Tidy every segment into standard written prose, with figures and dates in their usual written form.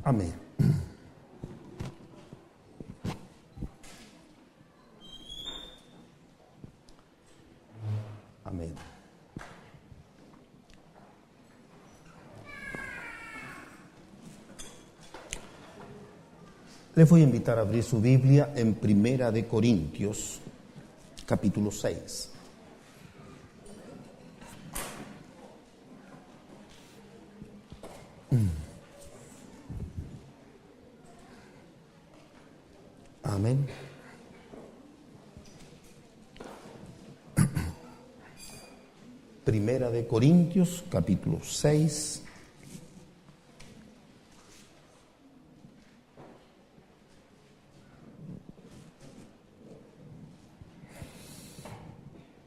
Amén. Amén. Les voy a invitar a abrir su Biblia en Primera de Corintios, capítulo 6. Amén. Primera de Corintios, capítulo 6.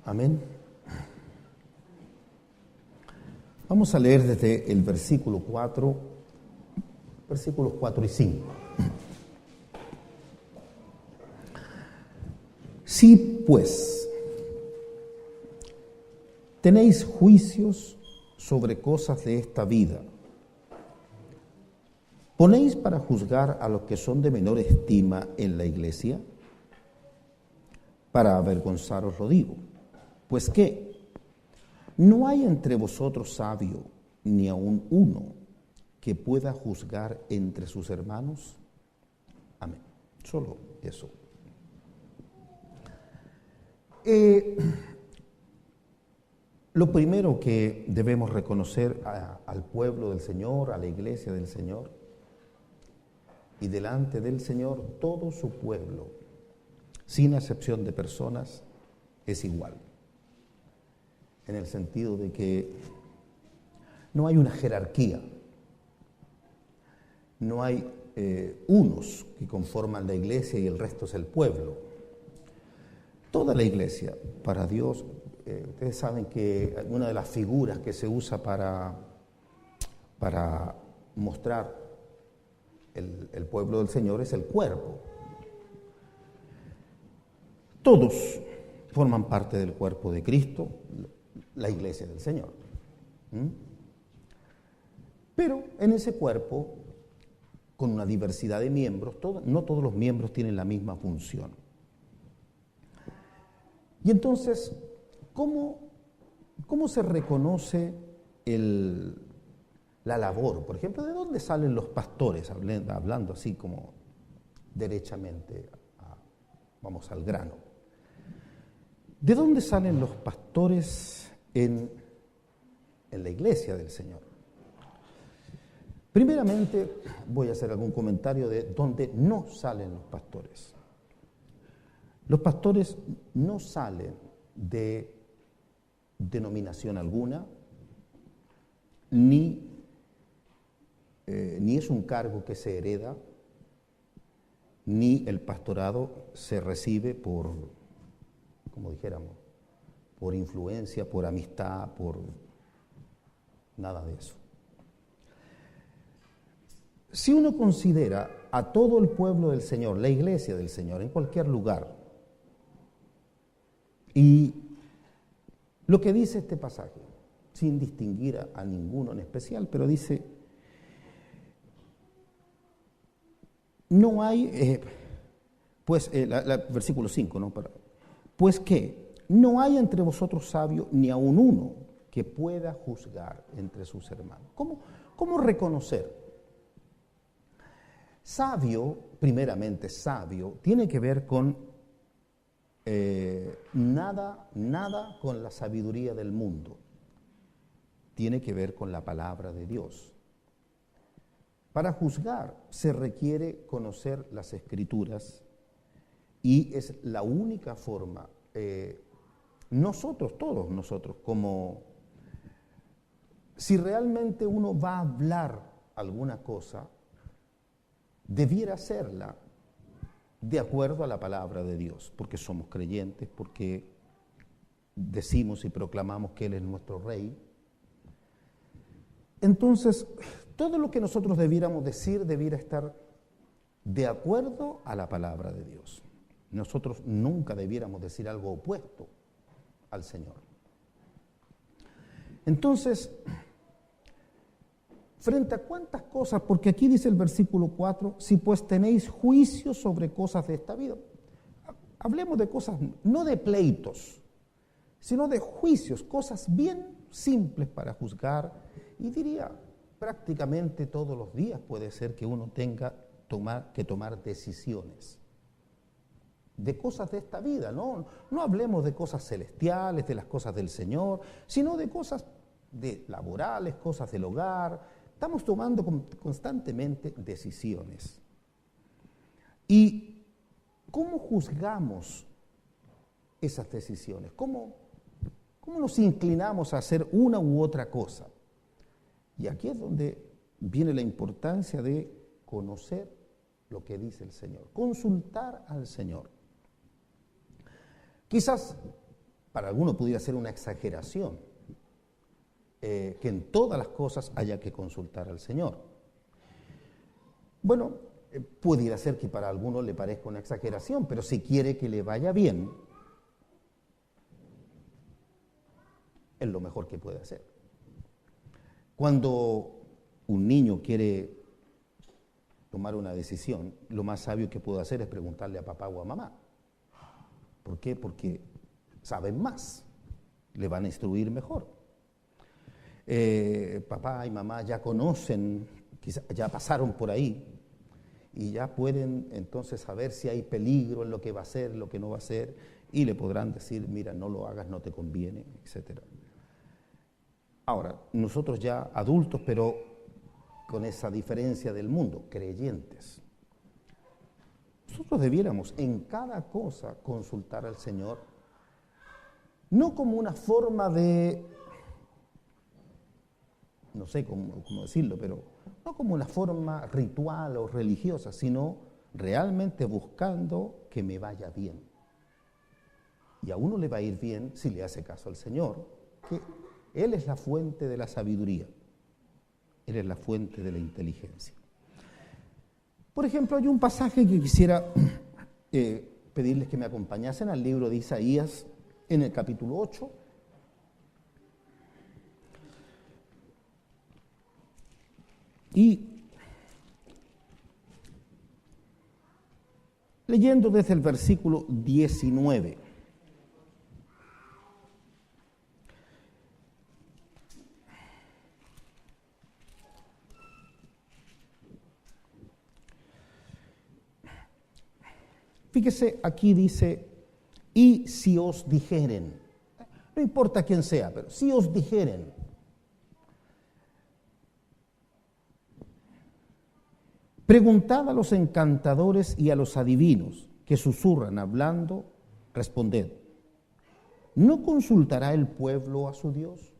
Amén. Vamos a leer desde el versículos 4 y 5. Si pues tenéis juicios sobre cosas de esta vida, ¿ponéis para juzgar a los que son de menor estima en la iglesia? Para avergonzaros lo digo. Pues ¿qué? ¿No hay entre vosotros sabio, ni aun uno, que pueda juzgar entre sus hermanos? Amén. Solo eso. Lo primero que debemos reconocer al pueblo del Señor, a la iglesia del Señor, y delante del Señor, todo su pueblo, sin excepción de personas, es igual. En el sentido de que no hay una jerarquía, no hay unos que conforman la iglesia y el resto es el pueblo. Toda la iglesia, para Dios, ustedes saben que una de las figuras que se usa para mostrar el pueblo del Señor es el cuerpo. Todos forman parte del cuerpo de Cristo, la iglesia del Señor. Pero en ese cuerpo, con una diversidad de miembros, no todos los miembros tienen la misma función. Y entonces, ¿cómo se reconoce la labor? Por ejemplo, ¿de dónde salen los pastores? Hablando así como derechamente, vamos al grano. ¿De dónde salen los pastores en la iglesia del Señor? Primeramente, voy a hacer algún comentario de dónde no salen los pastores. Los pastores no salen de denominación alguna, ni es un cargo que se hereda, ni el pastorado se recibe por, como dijéramos, por influencia, por amistad, por nada de eso. Si uno considera a todo el pueblo del Señor, la iglesia del Señor, en cualquier lugar, y lo que dice este pasaje, sin distinguir a ninguno en especial, pero dice, no hay, versículo 5, ¿no? Pues que no hay entre vosotros sabio ni aun uno que pueda juzgar entre sus hermanos. ¿Cómo reconocer? Sabio, primeramente sabio, tiene que ver con nada con la sabiduría del mundo. Tiene que ver con la palabra de Dios. Para juzgar se requiere conocer las Escrituras y es la única forma, todos nosotros, como si realmente uno va a hablar alguna cosa, debiera hacerla de acuerdo a la palabra de Dios, porque somos creyentes, porque decimos y proclamamos que Él es nuestro Rey. Entonces, todo lo que nosotros debiéramos decir debiera estar de acuerdo a la palabra de Dios. Nosotros nunca debiéramos decir algo opuesto al Señor. Entonces, ¿Frente a cuántas cosas? Porque aquí dice el versículo 4, si pues tenéis juicio sobre cosas de esta vida. Hablemos de cosas, no de pleitos, sino de juicios, cosas bien simples para juzgar. Y diría, prácticamente todos los días puede ser que uno tenga que tomar decisiones de cosas de esta vida. No hablemos de cosas celestiales, de las cosas del Señor, sino de cosas laborales, cosas del hogar. Estamos tomando constantemente decisiones. ¿Y cómo juzgamos esas decisiones? ¿Cómo nos inclinamos a hacer una u otra cosa? Y aquí es donde viene la importancia de conocer lo que dice el Señor, consultar al Señor. Quizás para algunos pudiera ser una exageración, que en todas las cosas haya que consultar al Señor. Bueno, pudiera ser que para algunos le parezca una exageración, pero si quiere que le vaya bien, es lo mejor que puede hacer. Cuando un niño quiere tomar una decisión, lo más sabio que puede hacer es preguntarle a papá o a mamá. ¿Por qué? Porque saben más, le van a instruir mejor. Papá y mamá ya conocen, quizá ya pasaron por ahí y ya pueden entonces saber si hay peligro en lo que va a hacer, lo que no va a hacer, y le podrán decir, mira, no lo hagas, no te conviene, etc. Ahora, nosotros ya adultos, pero con esa diferencia del mundo, creyentes, nosotros debiéramos en cada cosa consultar al Señor, no como una forma de, no sé cómo decirlo, pero no como una forma ritual o religiosa, sino realmente buscando que me vaya bien. Y a uno le va a ir bien si le hace caso al Señor, que Él es la fuente de la sabiduría, Él es la fuente de la inteligencia. Por ejemplo, hay un pasaje que quisiera pedirles que me acompañasen al libro de Isaías en el capítulo 8. Y leyendo desde el versículo 19. Fíjese, aquí dice, y si os dijeren, no importa quién sea, pero si os dijeren, preguntad a los encantadores y a los adivinos que susurran hablando, responded, ¿no consultará el pueblo a su Dios?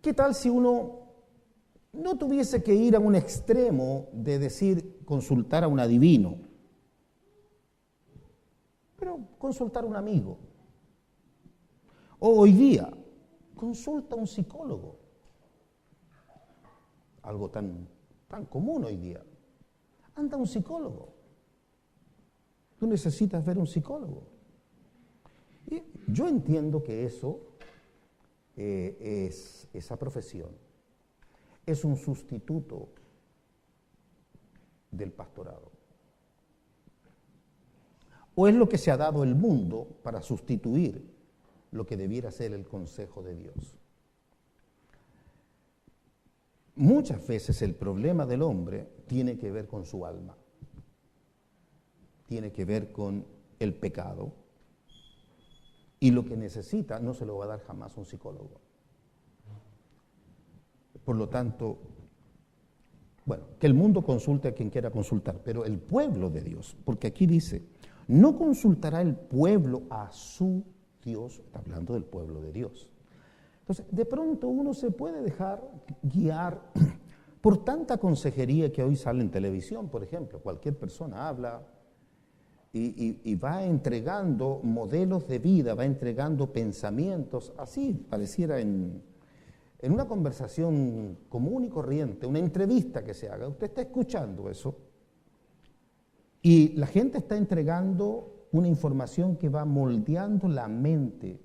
¿Qué tal si uno no tuviese que ir a un extremo de decir consultar a un adivino, pero consultar a un amigo? O hoy día, consulta a un psicólogo. Algo tan común hoy día. Anda a un psicólogo. Tú necesitas ver a un psicólogo. Y yo entiendo que esa profesión es un sustituto del pastorado. O es lo que se ha dado el mundo para sustituir lo que debiera ser el consejo de Dios. Muchas veces el problema del hombre tiene que ver con su alma, tiene que ver con el pecado, y lo que necesita no se lo va a dar jamás un psicólogo. Por lo tanto, bueno, que el mundo consulte a quien quiera consultar, pero el pueblo de Dios, porque aquí dice, no consultará el pueblo a su Dios, está hablando del pueblo de Dios. Entonces, de pronto uno se puede dejar guiar por tanta consejería que hoy sale en televisión, por ejemplo. Cualquier persona habla y va entregando modelos de vida, va entregando pensamientos, así pareciera en una conversación común y corriente, una entrevista que se haga. Usted está escuchando eso y la gente está entregando una información que va moldeando la mente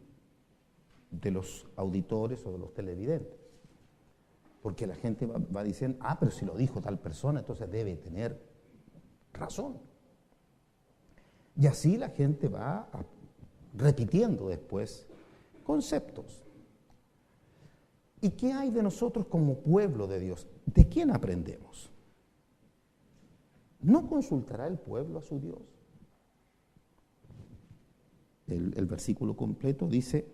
de los auditores o de los televidentes. Porque la gente va diciendo, pero si lo dijo tal persona, entonces debe tener razón. Y así la gente va repitiendo después conceptos. ¿Y qué hay de nosotros como pueblo de Dios? ¿De quién aprendemos? ¿No consultará el pueblo a su Dios? El versículo completo dice,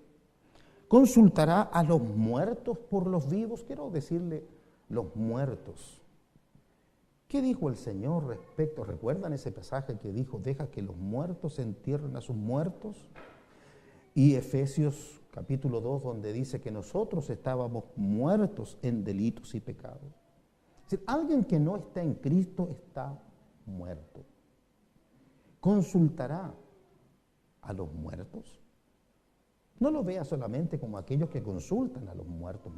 ¿consultará a los muertos por los vivos? Quiero decirle, los muertos. ¿Qué dijo el Señor respecto? ¿Recuerdan ese pasaje que dijo, deja que los muertos entierren a sus muertos? Y Efesios capítulo 2, donde dice que nosotros estábamos muertos en delitos y pecados. Es decir, alguien que no está en Cristo está muerto. ¿Consultará a los muertos? No lo vea solamente como aquellos que consultan a los muertos,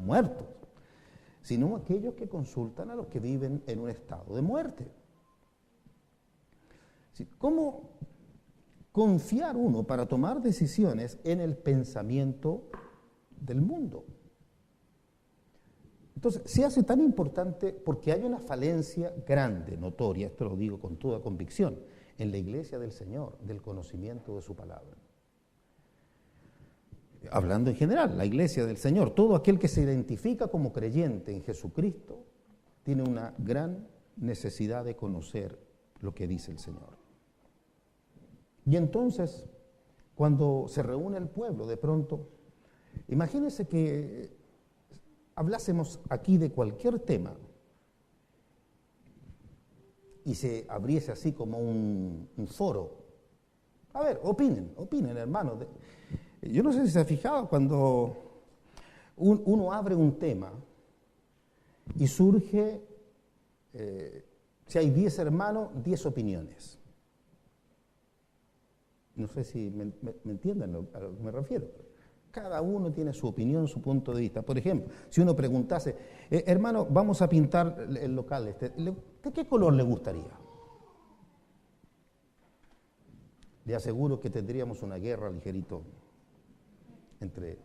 sino aquellos que consultan a los que viven en un estado de muerte. ¿Cómo confiar uno para tomar decisiones en el pensamiento del mundo? Entonces, se hace tan importante porque hay una falencia grande, notoria, esto lo digo con toda convicción, en la iglesia del Señor, del conocimiento de su palabra. Hablando en general, la iglesia del Señor, todo aquel que se identifica como creyente en Jesucristo, tiene una gran necesidad de conocer lo que dice el Señor. Y entonces, cuando se reúne el pueblo, de pronto, imagínense que hablásemos aquí de cualquier tema y se abriese así como un foro. A ver, opinen, hermanos. Yo no sé si se ha fijado cuando uno abre un tema y surge, si hay 10 hermanos, 10 opiniones. No sé si me entienden a lo que me refiero. Cada uno tiene su opinión, su punto de vista. Por ejemplo, si uno preguntase, hermano, vamos a pintar el local, ¿de qué color le gustaría? Le aseguro que tendríamos una guerra ligerito entre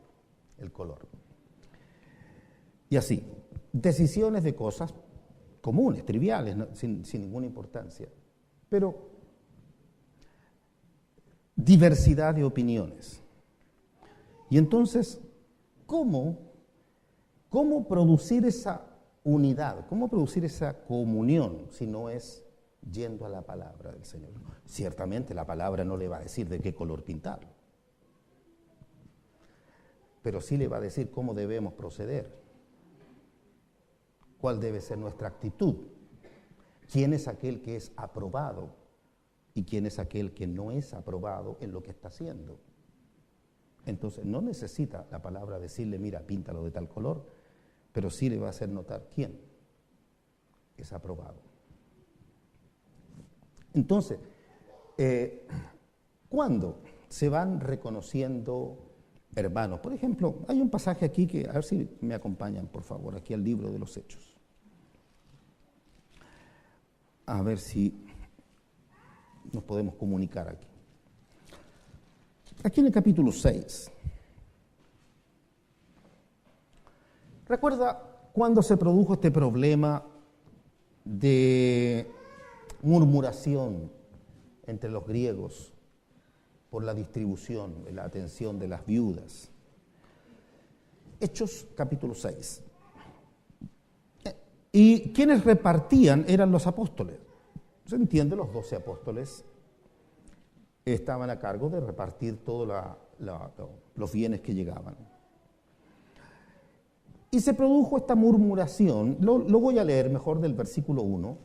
el color. Y así, decisiones de cosas comunes, triviales, ¿no? sin ninguna importancia, pero diversidad de opiniones. Y entonces, ¿cómo producir esa unidad? ¿Cómo producir esa comunión si no es yendo a la palabra del Señor? Ciertamente la palabra no le va a decir de qué color pintarlo, pero sí le va a decir cómo debemos proceder, cuál debe ser nuestra actitud, quién es aquel que es aprobado y quién es aquel que no es aprobado en lo que está haciendo. Entonces no necesita la palabra decirle, mira, píntalo de tal color, pero sí le va a hacer notar quién es aprobado. Entonces, ¿cuándo se van reconociendo hermanos? Por ejemplo, hay un pasaje aquí que, a ver si me acompañan, por favor, aquí al libro de los Hechos. A ver si nos podemos comunicar aquí. Aquí en el capítulo 6. ¿Recuerda cuando se produjo este problema de murmuración entre los griegos por la distribución, la atención de las viudas? Hechos capítulo 6. Y quienes repartían eran los apóstoles. Se entiende, los 12 apóstoles estaban a cargo de repartir todos los bienes que llegaban. Y se produjo esta murmuración, lo voy a leer mejor del versículo 1.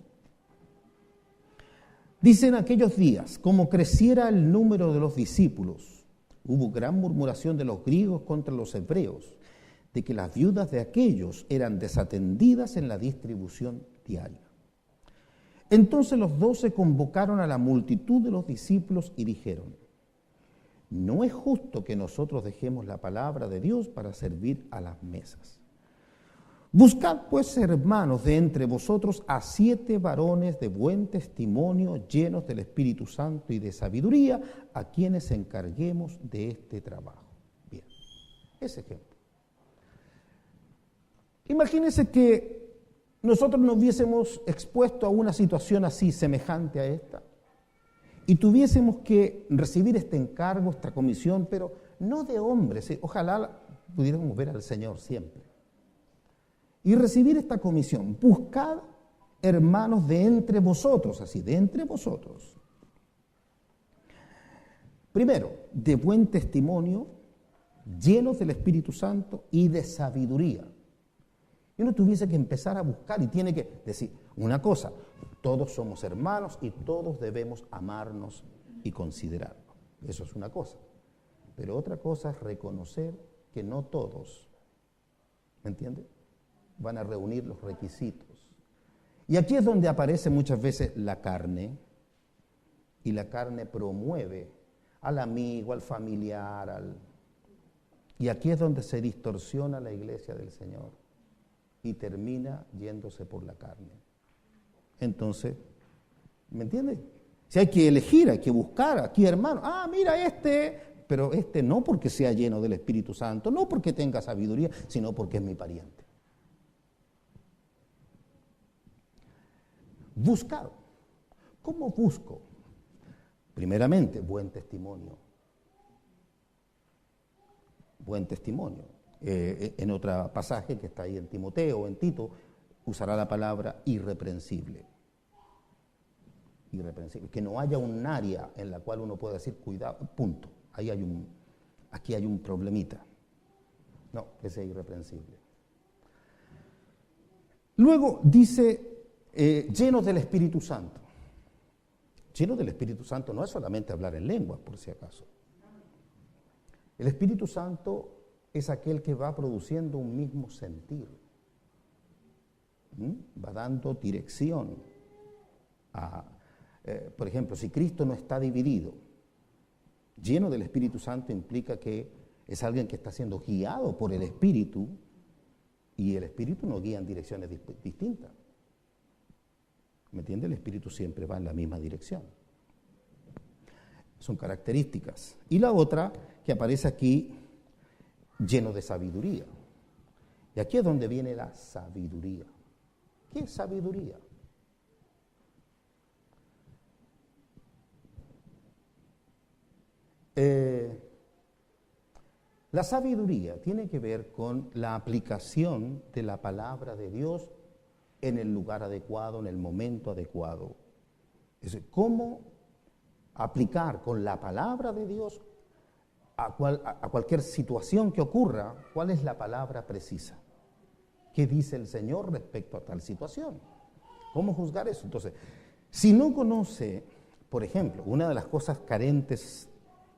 Dice, en aquellos días, como creciera el número de los discípulos, hubo gran murmuración de los griegos contra los hebreos, de que las viudas de aquellos eran desatendidas en la distribución diaria. Entonces los 12 convocaron a la multitud de los discípulos y dijeron, no es justo que nosotros dejemos la palabra de Dios para servir a las mesas. Buscad pues, hermanos, de entre vosotros a 7 varones de buen testimonio, llenos del Espíritu Santo y de sabiduría, a quienes encarguemos de este trabajo. Bien, ese ejemplo. Imagínense que nosotros nos hubiésemos expuesto a una situación así, semejante a esta, y tuviésemos que recibir este encargo, esta comisión, pero no de hombres, ojalá pudiéramos ver al Señor siempre. Y recibir esta comisión, buscad hermanos de entre vosotros, así, de entre vosotros. Primero, de buen testimonio, llenos del Espíritu Santo y de sabiduría. Y uno tuviese que empezar a buscar y tiene que decir una cosa, todos somos hermanos y todos debemos amarnos y considerarnos. Eso es una cosa. Pero otra cosa es reconocer que no todos, ¿me entiende?, van a reunir los requisitos. Y aquí es donde aparece muchas veces la carne, y la carne promueve al amigo, al familiar, y aquí es donde se distorsiona la iglesia del Señor y termina yéndose por la carne. Entonces, ¿me entiende? Si hay que elegir, hay que buscar aquí, hermano, mira pero no porque sea lleno del Espíritu Santo, no porque tenga sabiduría, sino porque es mi pariente. Buscar. ¿Cómo busco? Primeramente, buen testimonio. Buen testimonio. En otro pasaje que está ahí en Timoteo o en Tito, usará la palabra irreprensible. Irreprensible. Que no haya un área en la cual uno pueda decir, cuidado, punto. Aquí hay un problemita. No, ese es irreprensible. Luego dice, llenos del Espíritu Santo. Llenos del Espíritu Santo no es solamente hablar en lenguas, por si acaso. El Espíritu Santo es aquel que va produciendo un mismo sentir. Va dando dirección. Por ejemplo, si Cristo no está dividido, lleno del Espíritu Santo implica que es alguien que está siendo guiado por el Espíritu, y el Espíritu no guía en direcciones distintas. ¿Me entiende? El Espíritu siempre va en la misma dirección. Son características. Y la otra que aparece aquí, lleno de sabiduría. Y aquí es donde viene la sabiduría. ¿Qué es sabiduría? La sabiduría tiene que ver con la aplicación de la palabra de Dios en el lugar adecuado, en el momento adecuado. Es decir, cómo aplicar con la palabra de Dios a cualquier situación que ocurra, cuál es la palabra precisa. ¿Qué dice el Señor respecto a tal situación? ¿Cómo juzgar eso? Entonces, si no conoce, por ejemplo, una de las cosas carentes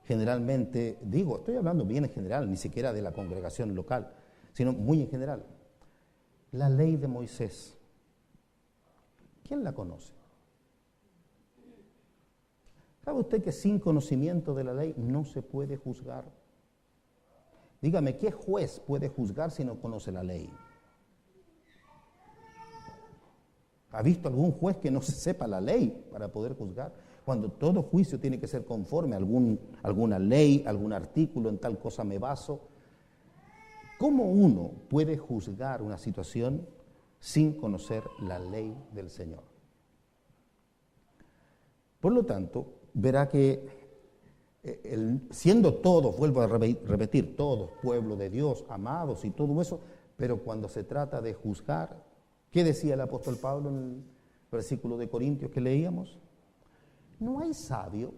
generalmente, estoy hablando bien en general, ni siquiera de la congregación local, sino muy en general, la ley de Moisés. ¿Quién la conoce? ¿Sabe usted que sin conocimiento de la ley no se puede juzgar? Dígame, ¿qué juez puede juzgar si no conoce la ley? ¿Ha visto algún juez que no se sepa la ley para poder juzgar? Cuando todo juicio tiene que ser conforme a alguna ley, algún artículo, en tal cosa me baso. ¿Cómo uno puede juzgar una situación sin conocer la ley del Señor? Por lo tanto, verá que siendo todos, vuelvo a repetir, todos pueblo de Dios, amados y todo eso, pero cuando se trata de juzgar, ¿qué decía el apóstol Pablo en el versículo de Corintios que leíamos? No hay sabio,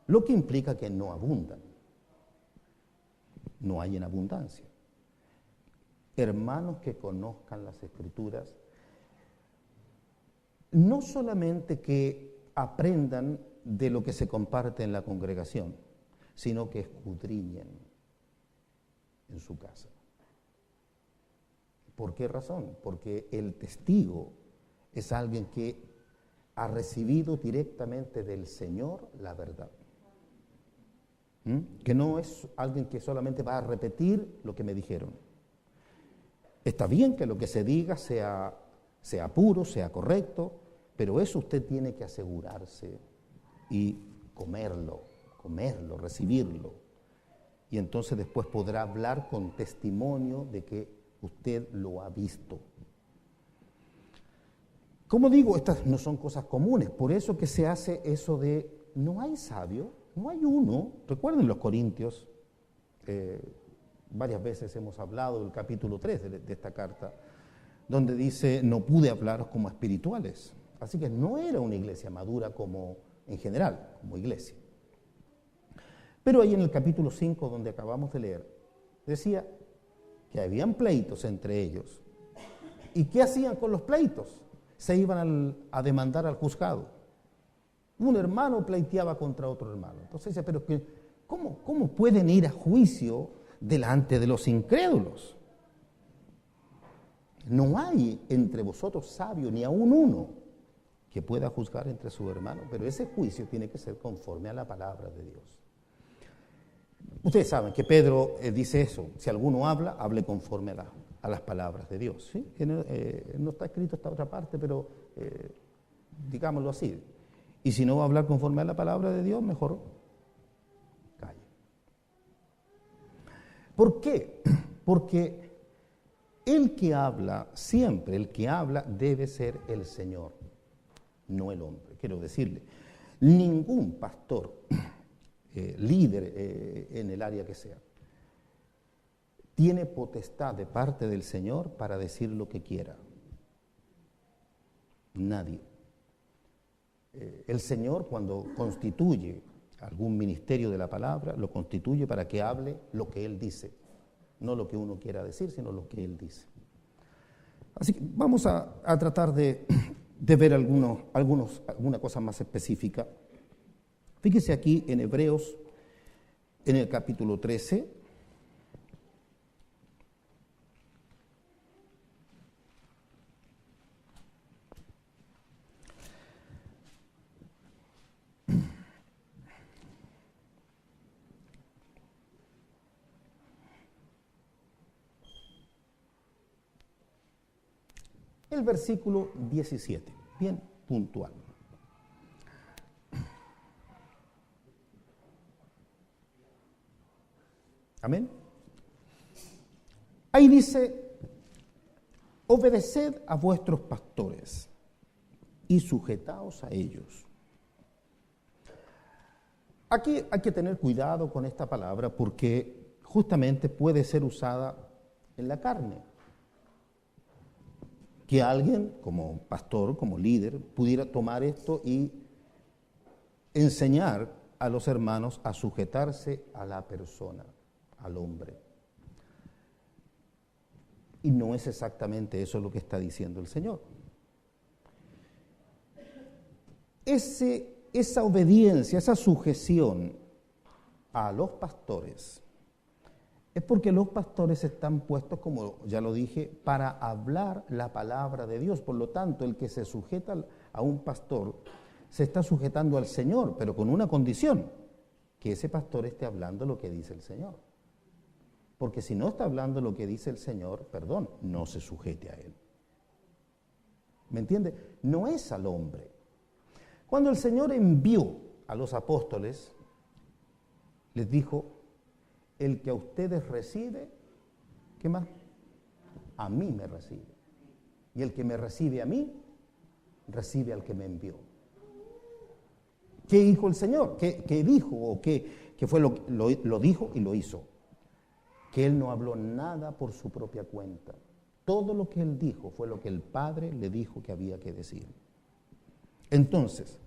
lo que implica que no abundan. No hay en abundancia. Hermanos que conozcan las Escrituras, no solamente que aprendan de lo que se comparte en la congregación, sino que escudriñen en su casa. ¿Por qué razón? Porque el testigo es alguien que ha recibido directamente del Señor la verdad. Que no es alguien que solamente va a repetir lo que me dijeron. Está bien que lo que se diga sea puro, sea correcto, pero eso usted tiene que asegurarse y comerlo, recibirlo. y entonces después podrá hablar con testimonio de que usted lo ha visto. Como digo, estas no son cosas comunes, por eso que se hace eso de no hay sabio, no hay uno. Recuerden los Corintios, varias veces hemos hablado del capítulo 3 de esta carta, donde dice, no pude hablaros como espirituales. Así que no era una iglesia madura como en general, como iglesia. Pero ahí en el capítulo 5, donde acabamos de leer, decía que habían pleitos entre ellos. ¿Y qué hacían con los pleitos? Se iban a demandar al juzgado. Un hermano pleiteaba contra otro hermano. Entonces dice, pero ¿cómo pueden ir a juicio delante de los incrédulos? No hay entre vosotros sabio, ni aun uno, que pueda juzgar entre sus hermanos, pero ese juicio tiene que ser conforme a la palabra de Dios. Ustedes saben que Pedro dice eso, si alguno habla, hable conforme a las palabras de Dios. ¿Sí? No está escrito esta otra parte, pero digámoslo así. Y si no va a hablar conforme a la palabra de Dios, mejor calle. ¿Por qué? Porque el que habla, siempre el que habla debe ser el Señor, no el hombre. Quiero decirle, ningún pastor, líder en el área que sea, tiene potestad de parte del Señor para decir lo que quiera. Nadie. El Señor, cuando constituye algún ministerio de la palabra, lo constituye para que hable lo que Él dice. No lo que uno quiera decir, sino lo que Él dice. Así que vamos a tratar de ver alguna cosa más específica. Fíjese aquí en Hebreos, en el capítulo 13. El versículo 17, bien puntual. Amén. Ahí dice, obedeced a vuestros pastores y sujetaos a ellos. Aquí hay que tener cuidado con esta palabra porque justamente puede ser usada en la carne. Que alguien, como pastor, como líder, pudiera tomar esto y enseñar a los hermanos a sujetarse a la persona, al hombre. Y no es exactamente eso lo que está diciendo el Señor. Esa obediencia, esa sujeción a los pastores, es porque los pastores están puestos, como ya lo dije, para hablar la palabra de Dios. Por lo tanto, el que se sujeta a un pastor se está sujetando al Señor, pero con una condición, que ese pastor esté hablando lo que dice el Señor. Porque si no está hablando lo que dice el Señor, no se sujete a Él. ¿Me entiende? No es al hombre. Cuando el Señor envió a los apóstoles, les dijo, el que a ustedes recibe, ¿qué más? A mí me recibe. Y el que me recibe a mí, recibe al que me envió. ¿Qué dijo el Señor? ¿Qué dijo? ¿O qué fue lo dijo y lo hizo? Que Él no habló nada por su propia cuenta. Todo lo que Él dijo fue lo que el Padre le dijo que había que decir. Entonces,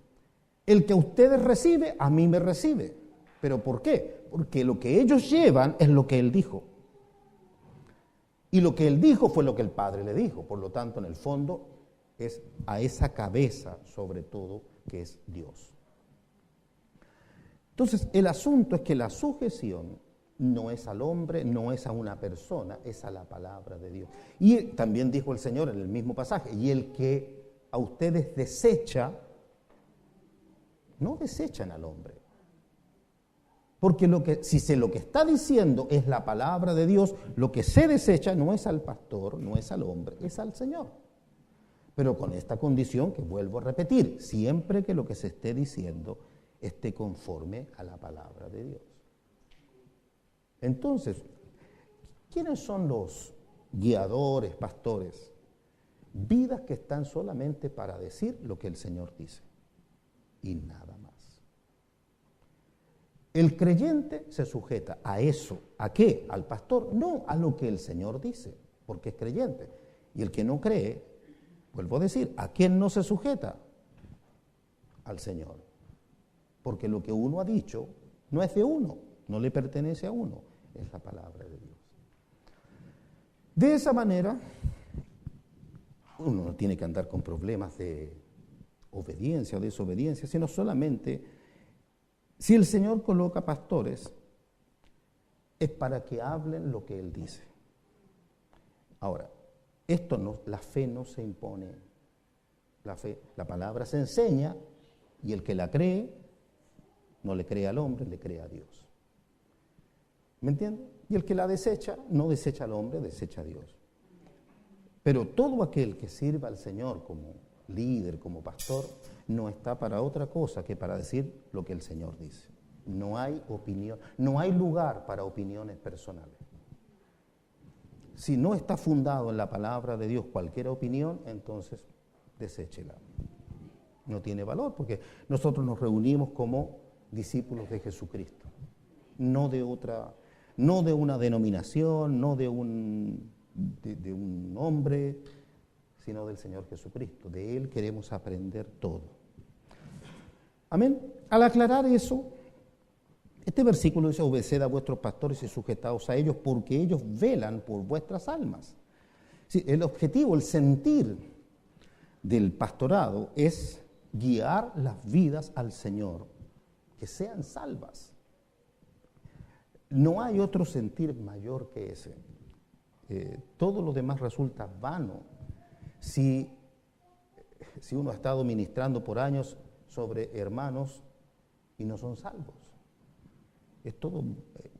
el que a ustedes recibe, a mí me recibe. ¿Pero por qué? Porque lo que ellos llevan es lo que Él dijo. Y lo que Él dijo fue lo que el Padre le dijo. Por lo tanto, en el fondo, es a esa cabeza, sobre todo, que es Dios. Entonces, el asunto es que la sujeción no es al hombre, no es a una persona, es a la palabra de Dios. Y también dijo el Señor en el mismo pasaje, y el que a ustedes desecha, no desechan al hombre. Porque lo que está diciendo es la palabra de Dios, lo que se desecha no es al pastor, no es al hombre, es al Señor. Pero con esta condición que vuelvo a repetir, siempre que lo que se esté diciendo esté conforme a la palabra de Dios. Entonces, ¿quiénes son los guiadores, pastores? Vidas que están solamente para decir lo que el Señor dice y nada más. El creyente se sujeta a eso. ¿A qué? Al pastor, no a lo que el Señor dice, porque es creyente. Y el que no cree, vuelvo a decir, ¿a quién no se sujeta? Al Señor. Porque lo que uno ha dicho no es de uno, no le pertenece a uno, es la palabra de Dios. De esa manera, uno no tiene que andar con problemas de obediencia o desobediencia, sino solamente, si el Señor coloca pastores, es para que hablen lo que Él dice. Ahora, la fe no se impone. La palabra se enseña y el que la cree, no le cree al hombre, le cree a Dios. ¿Me entienden? Y el que la desecha, no desecha al hombre, desecha a Dios. Pero todo aquel que sirva al Señor como líder, como pastor, no está para otra cosa que para decir lo que el Señor dice. No hay opinión, no hay lugar para opiniones personales. Si no está fundado en la palabra de Dios cualquier opinión, entonces deséchela. No tiene valor, porque nosotros nos reunimos como discípulos de Jesucristo, no de una denominación, no de un hombre, sino del Señor Jesucristo. De Él queremos aprender todo. Amén. Al aclarar eso, este versículo dice: obedeced a vuestros pastores y sujetaos a ellos, porque ellos velan por vuestras almas. Sí, el objetivo, el sentir del pastorado es guiar las vidas al Señor, que sean salvas. No hay otro sentir mayor que ese. Todo lo demás resulta vano si uno ha estado ministrando por años sobre hermanos y no son salvos. Es todo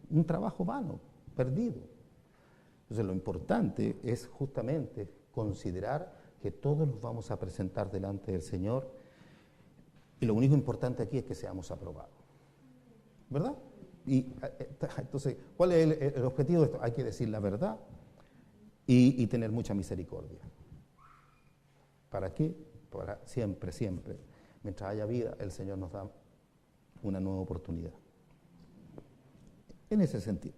un trabajo vano, perdido. Entonces lo importante es justamente considerar que todos los vamos a presentar delante del Señor y lo único importante aquí es que seamos aprobados. ¿Verdad? Y entonces, ¿cuál es el objetivo de esto? Hay que decir la verdad y tener mucha misericordia. ¿Para qué? Para siempre, siempre. Mientras haya vida, el Señor nos da una nueva oportunidad. En ese sentido.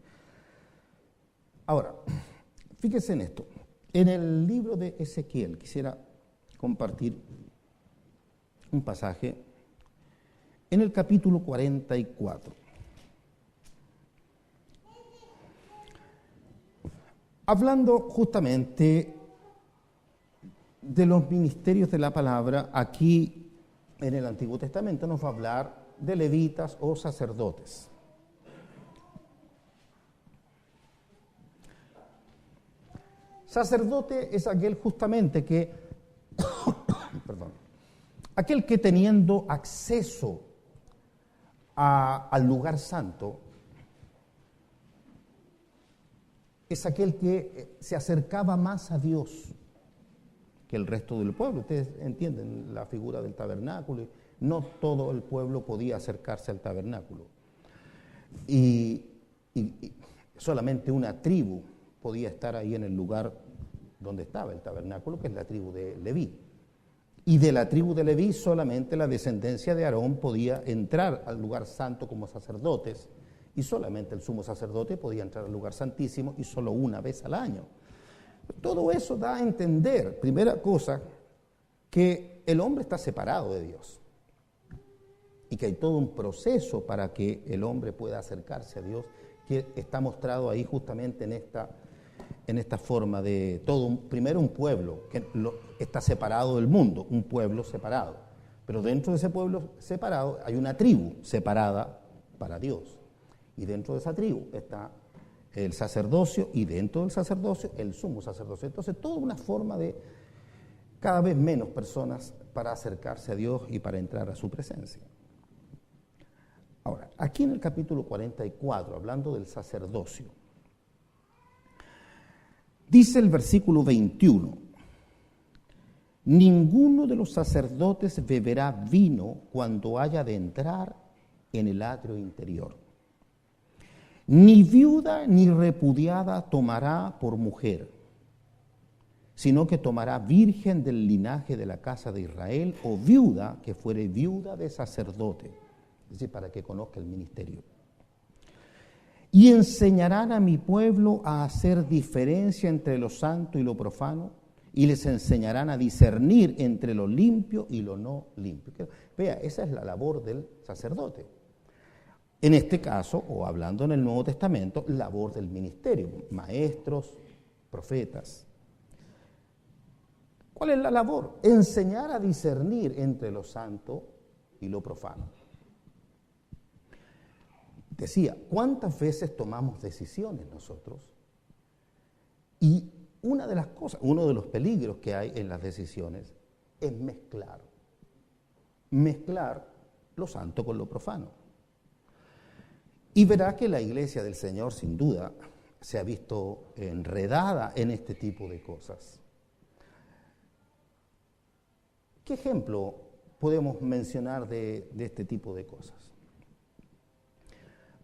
Ahora, fíjese en esto. En el libro de Ezequiel, quisiera compartir un pasaje en el capítulo 44. Hablando justamente de los ministerios de la palabra, aquí en el Antiguo Testamento nos va a hablar de levitas o sacerdotes. Sacerdote es aquel justamente que, aquel que teniendo acceso al lugar santo, es aquel que se acercaba más a Dios que el resto del pueblo. Ustedes entienden la figura del tabernáculo. No todo el pueblo podía acercarse al tabernáculo. Y solamente una tribu podía estar ahí en el lugar donde estaba el tabernáculo, que es la tribu de Leví. Y de la tribu de Leví solamente la descendencia de Aarón podía entrar al lugar santo como sacerdotes, y solamente el sumo sacerdote podía entrar al lugar santísimo y solo una vez al año. Todo eso da a entender, primera cosa, que el hombre está separado de Dios y que hay todo un proceso para que el hombre pueda acercarse a Dios, que está mostrado ahí justamente en esta forma de todo. Primero un pueblo que está separado del mundo, un pueblo separado, pero dentro de ese pueblo separado hay una tribu separada para Dios. Y dentro de esa tribu está el sacerdocio y dentro del sacerdocio el sumo sacerdocio. Entonces, toda una forma de cada vez menos personas para acercarse a Dios y para entrar a su presencia. Ahora, aquí en el capítulo 44, hablando del sacerdocio, dice el versículo 21, ninguno de los sacerdotes beberá vino cuando haya de entrar en el atrio interior. Ni viuda ni repudiada tomará por mujer, sino que tomará virgen del linaje de la casa de Israel, o viuda que fuere viuda de sacerdote, es decir, para que conozca el ministerio. Y enseñarán a mi pueblo a hacer diferencia entre lo santo y lo profano, y les enseñarán a discernir entre lo limpio y lo no limpio. Vea, esa es la labor del sacerdote. En este caso, o hablando en el Nuevo Testamento, labor del ministerio, maestros, profetas. ¿Cuál es la labor? Enseñar a discernir entre lo santo y lo profano. Decía, ¿cuántas veces tomamos decisiones nosotros? Y una de las cosas, uno de los peligros que hay en las decisiones es mezclar lo santo con lo profano. Y verá que la iglesia del Señor, sin duda, se ha visto enredada en este tipo de cosas. ¿Qué ejemplo podemos mencionar de este tipo de cosas?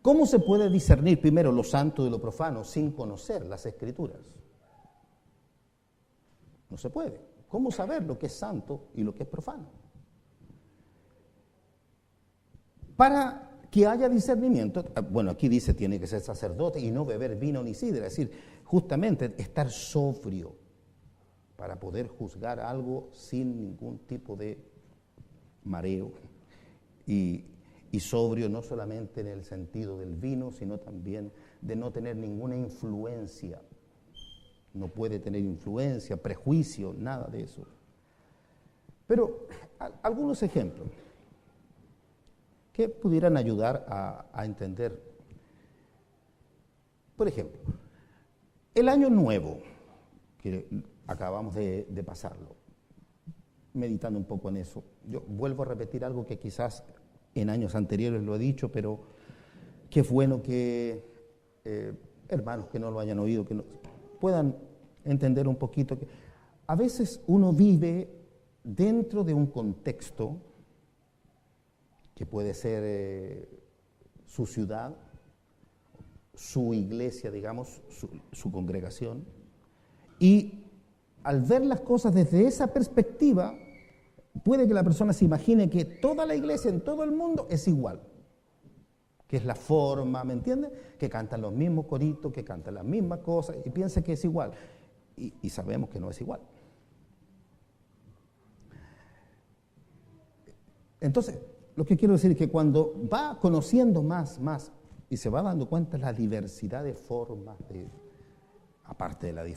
¿Cómo se puede discernir primero lo santo de lo profano sin conocer las Escrituras? No se puede. ¿Cómo saber lo que es santo y lo que es profano? Para que haya discernimiento, bueno, aquí dice tiene que ser sacerdote y no beber vino ni sidra, es decir, justamente estar sobrio para poder juzgar algo sin ningún tipo de mareo y sobrio no solamente en el sentido del vino, sino también de no tener ninguna influencia. No puede tener influencia, prejuicio, nada de eso. Pero algunos ejemplos que pudieran ayudar a entender. Por ejemplo, el año nuevo, que acabamos de pasarlo, meditando un poco en eso. Yo vuelvo a repetir algo que quizás en años anteriores lo he dicho, pero qué bueno que hermanos que no lo hayan oído, que puedan entender un poquito que a veces uno vive dentro de un contexto que puede ser su ciudad, su iglesia, digamos, su congregación, y al ver las cosas desde esa perspectiva, puede que la persona se imagine que toda la iglesia en todo el mundo es igual, que es la forma, ¿me entiende? Que cantan los mismos coritos, que cantan las mismas cosas, y piensa que es igual, y sabemos que no es igual. Entonces, lo que quiero decir es que cuando va conociendo más, y se va dando cuenta de la diversidad de formas, aparte de las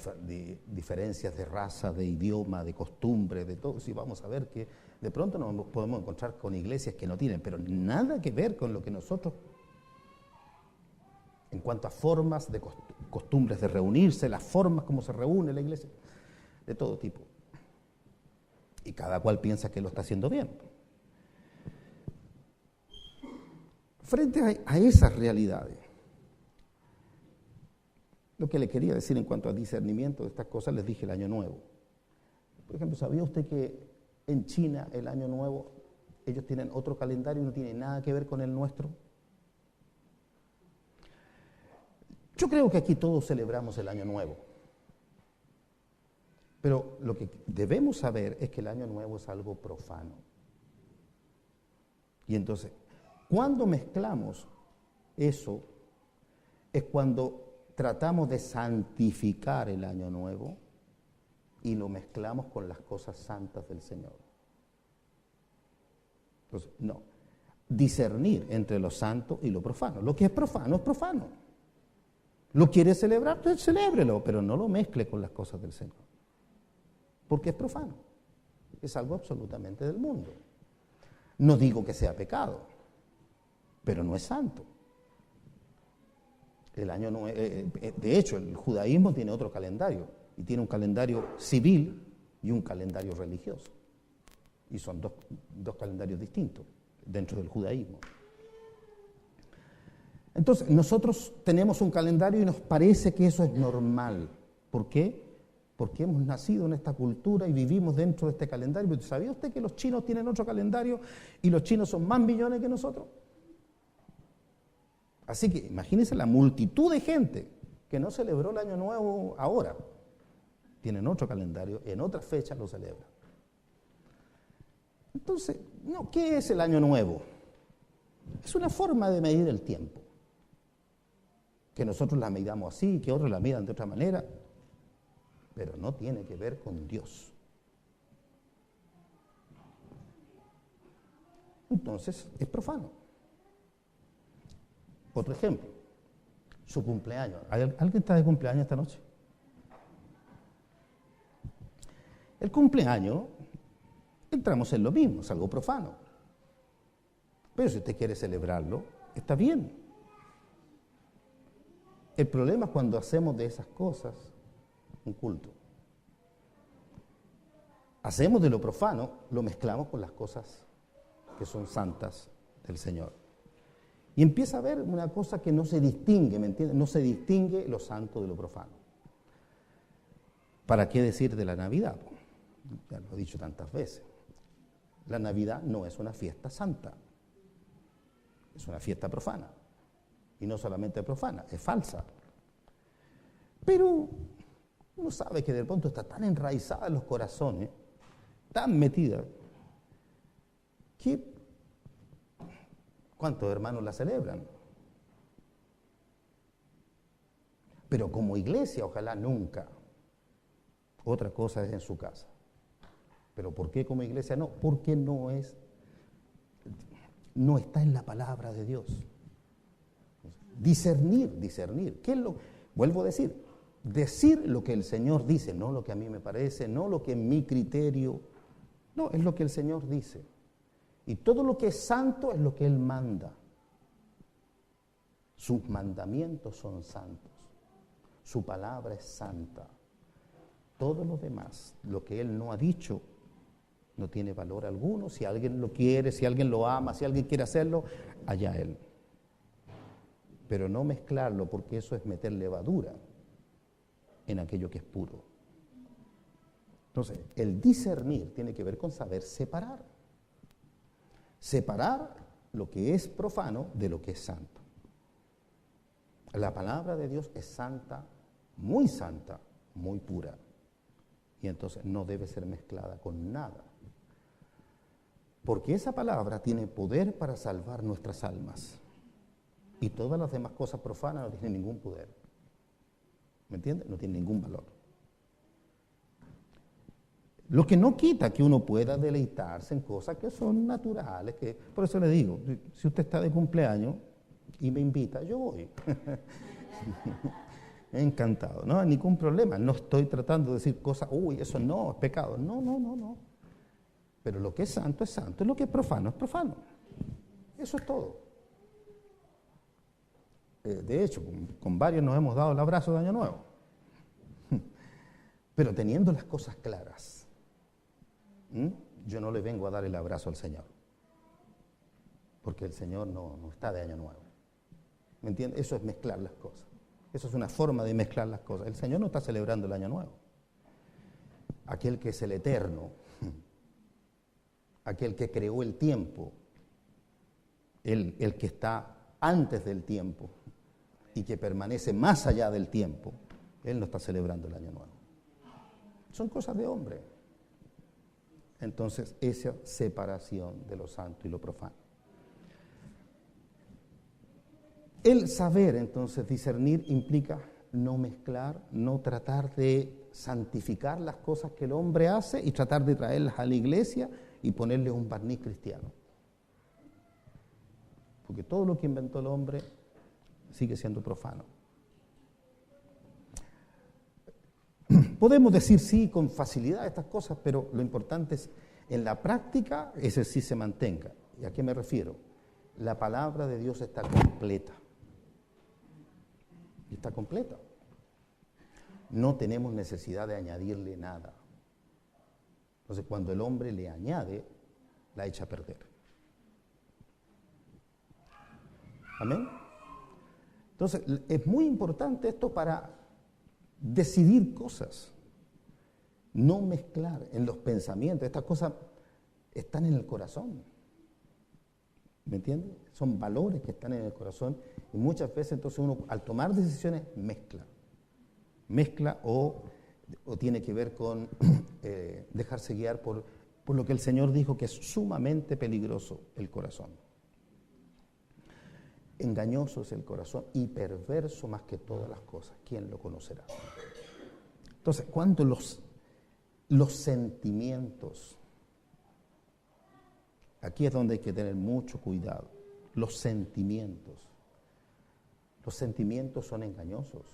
diferencias de raza, de idioma, de costumbre, de todo, sí vamos a ver que de pronto nos podemos encontrar con iglesias que no tienen, pero nada que ver con lo que nosotros, en cuanto a formas de costumbres de reunirse, las formas como se reúne la iglesia, de todo tipo. Y cada cual piensa que lo está haciendo bien. Frente a esas realidades, lo que le quería decir en cuanto a discernimiento de estas cosas, les dije el Año Nuevo. Por ejemplo, ¿sabía usted que en China el Año Nuevo, ellos tienen otro calendario y no tiene nada que ver con el nuestro? Yo creo que aquí todos celebramos el Año Nuevo. Pero lo que debemos saber es que el Año Nuevo es algo profano. Y entonces, cuando mezclamos eso, es cuando tratamos de santificar el Año Nuevo y lo mezclamos con las cosas santas del Señor. Entonces, no. Discernir entre lo santo y lo profano. Lo que es profano es profano. ¿Lo quiere celebrar? Pues celébrelo, pero no lo mezcle con las cosas del Señor. Porque es profano. Es algo absolutamente del mundo. No digo que sea pecado, pero no es santo. El año de hecho, el judaísmo tiene otro calendario, y tiene un calendario civil y un calendario religioso. Y son dos calendarios distintos dentro del judaísmo. Entonces, nosotros tenemos un calendario y nos parece que eso es normal. ¿Por qué? Porque hemos nacido en esta cultura y vivimos dentro de este calendario. Pero ¿sabía usted que los chinos tienen otro calendario y los chinos son más millones que nosotros? Así que imagínense la multitud de gente que no celebró el Año Nuevo ahora. Tienen otro calendario, en otras fechas lo celebran. Entonces, no, ¿qué es el Año Nuevo? Es una forma de medir el tiempo. Que nosotros la midamos así, que otros la midan de otra manera, pero no tiene que ver con Dios. Entonces, es profano. Otro ejemplo, su cumpleaños. ¿Alguien está de cumpleaños esta noche? El cumpleaños, entramos en lo mismo, es algo profano. Pero si usted quiere celebrarlo, está bien. El problema es cuando hacemos de esas cosas un culto. Hacemos de lo profano, lo mezclamos con las cosas que son santas del Señor. Y empieza a haber una cosa que no se distingue, ¿me entiendes? No se distingue lo santo de lo profano. ¿Para qué decir de la Navidad? Ya lo he dicho tantas veces. La Navidad no es una fiesta santa, es una fiesta profana. Y no solamente profana, es falsa. Pero uno sabe que de pronto está tan enraizada en los corazones, tan metida, que ¿cuántos hermanos la celebran? Pero como iglesia, ojalá nunca. Otra cosa es en su casa. ¿Pero por qué como iglesia no? Porque no está en la palabra de Dios. Discernir. ¿Qué es lo? Vuelvo a decir lo que el Señor dice, no lo que a mí me parece, no lo que es mi criterio, no, es lo que el Señor dice. Y todo lo que es santo es lo que Él manda. Sus mandamientos son santos. Su palabra es santa. Todo lo demás, lo que Él no ha dicho, no tiene valor alguno. Si alguien lo quiere, si alguien lo ama, si alguien quiere hacerlo, allá Él. Pero no mezclarlo, porque eso es meter levadura en aquello que es puro. Entonces, el discernir tiene que ver con saber separar. Separar lo que es profano de lo que es santo. La palabra de Dios es santa, muy pura. Y entonces no debe ser mezclada con nada. Porque esa palabra tiene poder para salvar nuestras almas. Y todas las demás cosas profanas no tienen ningún poder. ¿Me entiendes? No tienen ningún valor. Lo que no quita que uno pueda deleitarse en cosas que son naturales. Por eso le digo, si usted está de cumpleaños y me invita, yo voy. Encantado, no hay ningún problema. No estoy tratando de decir cosas, eso no, es pecado. No. Pero lo que es santo, y lo que es profano. Eso es todo. De hecho, con varios nos hemos dado el abrazo de Año Nuevo. Pero teniendo las cosas claras, yo no le vengo a dar el abrazo al Señor. Porque el Señor no está de Año Nuevo. ¿Me entiendes? Eso es mezclar las cosas. Eso es una forma de mezclar las cosas. El Señor no está celebrando el Año Nuevo. Aquel que es el eterno, aquel que creó el tiempo, el que está antes del tiempo y que permanece más allá del tiempo, Él no está celebrando el Año Nuevo. Son cosas de hombre. Entonces, esa separación de lo santo y lo profano. El saber, entonces, discernir implica no mezclar, no tratar de santificar las cosas que el hombre hace y tratar de traerlas a la iglesia y ponerle un barniz cristiano. Porque todo lo que inventó el hombre sigue siendo profano. Podemos decir sí con facilidad estas cosas, pero lo importante es en la práctica ese sí se mantenga. ¿Y a qué me refiero? La palabra de Dios está completa. Y está completa. No tenemos necesidad de añadirle nada. Entonces, cuando el hombre le añade, la echa a perder. ¿Amén? Entonces, es muy importante esto para decidir cosas. No mezclar en los pensamientos. Estas cosas están en el corazón. ¿Me entiende? Son valores que están en el corazón y muchas veces entonces uno al tomar decisiones mezcla o tiene que ver con dejarse guiar por lo que el Señor dijo que es sumamente peligroso el corazón. Engañoso es el corazón y perverso más que todas las cosas. ¿Quién lo conocerá? Entonces, cuando los sentimientos, aquí es donde hay que tener mucho cuidado, los sentimientos son engañosos.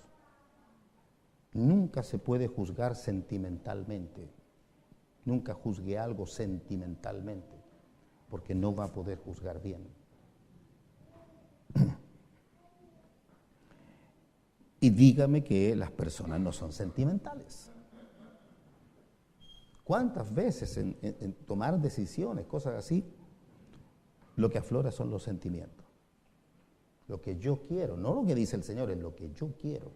Nunca se puede juzgar sentimentalmente. Nunca juzgue algo sentimentalmente, porque no va a poder juzgar bien. Y dígame que las personas no son sentimentales. ¿Cuántas veces en tomar decisiones, cosas así, lo que aflora son los sentimientos? Lo que yo quiero, no lo que dice el Señor, es lo que yo quiero.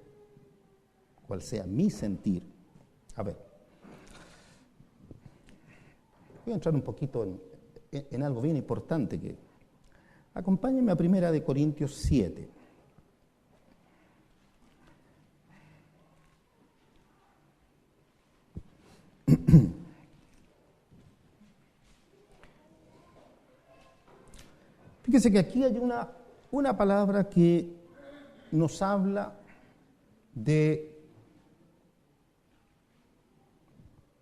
Cual sea mi sentir. A ver, voy a entrar un poquito en algo bien importante. Acompáñenme a 1 Corintios 7. Fíjese que aquí hay una palabra que nos habla de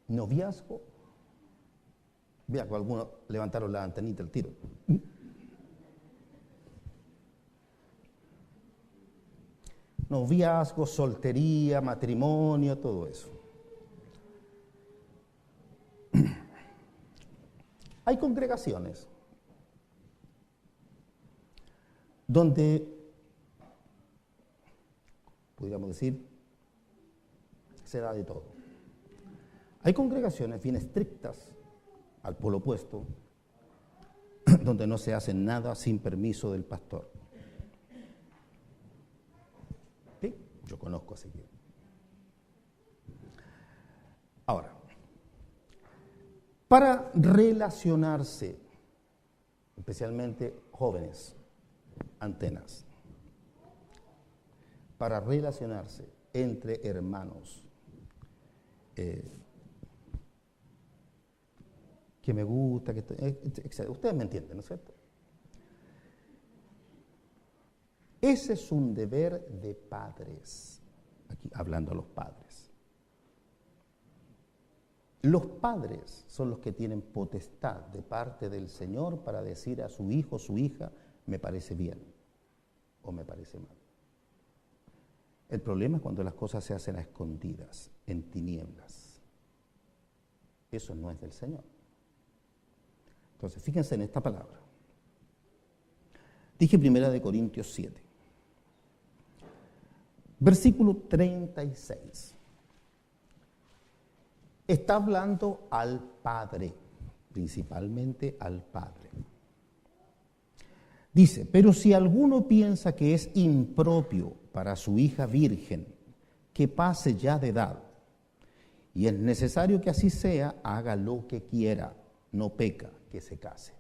noviazgo. Vea que algunos levantaron la antenita al tiro. Noviazgo, soltería, matrimonio, todo eso. Hay congregaciones donde, podríamos decir, se da de todo. Hay congregaciones bien estrictas, al polo opuesto, donde no se hace nada sin permiso del pastor. ¿Sí? Yo conozco así que. Ahora, para relacionarse, especialmente jóvenes, antenas, para relacionarse entre hermanos, que me gusta, etc. Ustedes me entienden, ¿no es cierto? Ese es un deber de padres, aquí hablando a los padres. Los padres son los que tienen potestad de parte del Señor para decir a su hijo, su hija, me parece bien o me parece mal. El problema es cuando las cosas se hacen a escondidas, en tinieblas. Eso no es del Señor. Entonces, fíjense en esta palabra. Dije 1 Corintios 7, versículo 36. Está hablando al padre, principalmente al padre. Dice, pero si alguno piensa que es impropio para su hija virgen, que pase ya de edad, y es necesario que así sea, haga lo que quiera, no peca, que se case.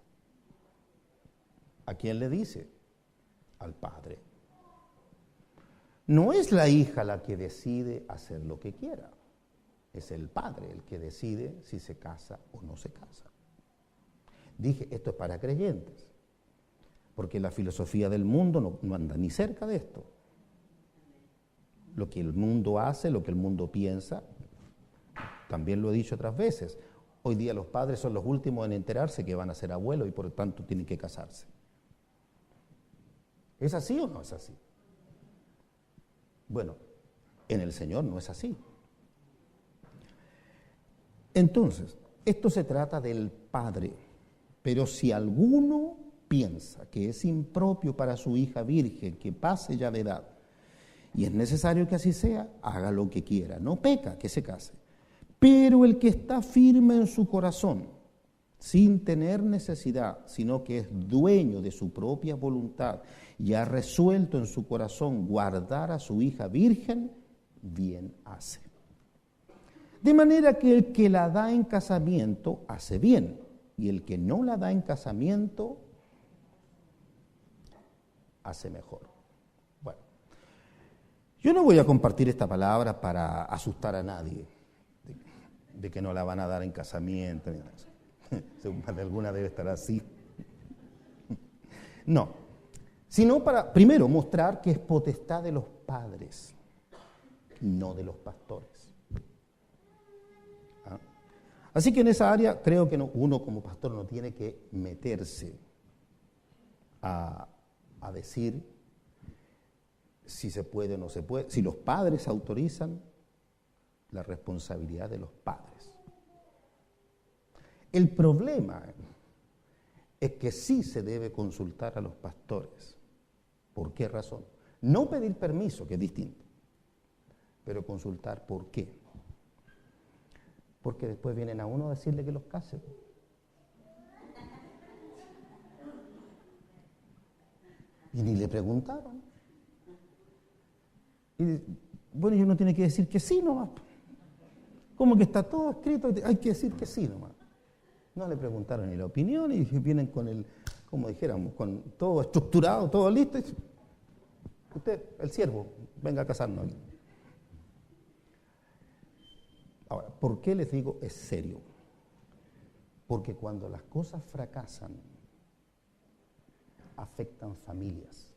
¿A quién le dice? Al padre. No es la hija la que decide hacer lo que quiera, es el padre el que decide si se casa o no se casa. Dije, esto es para creyentes, porque la filosofía del mundo no anda ni cerca de esto. Lo que el mundo hace, lo que el mundo piensa, también lo he dicho otras veces. Hoy día los padres son los últimos en enterarse que van a ser abuelos y por lo tanto tienen que casarse. ¿Es así o no es así? Bueno, en el Señor no es así. Entonces, esto se trata del padre, pero si alguno piensa que es impropio para su hija virgen, que pase ya de edad, y es necesario que así sea, haga lo que quiera, no peca, que se case. Pero el que está firme en su corazón, sin tener necesidad, sino que es dueño de su propia voluntad y ha resuelto en su corazón guardar a su hija virgen, bien hace. De manera que el que la da en casamiento hace bien, y el que no la da en casamiento hace mejor. Bueno, yo no voy a compartir esta palabra para asustar a nadie, de que no la van a dar en casamiento. Más de alguna debe estar así. No, sino para, primero, mostrar que es potestad de los padres, no de los pastores. ¿Ah? Así que en esa área creo que uno como pastor no tiene que meterse a decir si se puede o no se puede. Si los padres autorizan, la responsabilidad de los padres. El problema es que sí se debe consultar a los pastores. ¿Por qué razón? No pedir permiso, que es distinto, pero consultar por qué. Porque después vienen a uno a decirle que los case. Y ni le preguntaron. Y bueno, y uno tiene que decir que sí nomás. Como que está todo escrito, hay que decir que sí nomás. No le preguntaron ni la opinión y vienen con el, como dijéramos, con todo estructurado, todo listo. Y usted, el siervo, venga a casarnos. Ahora, ¿por qué les digo es serio? Porque cuando las cosas fracasan, afectan familias.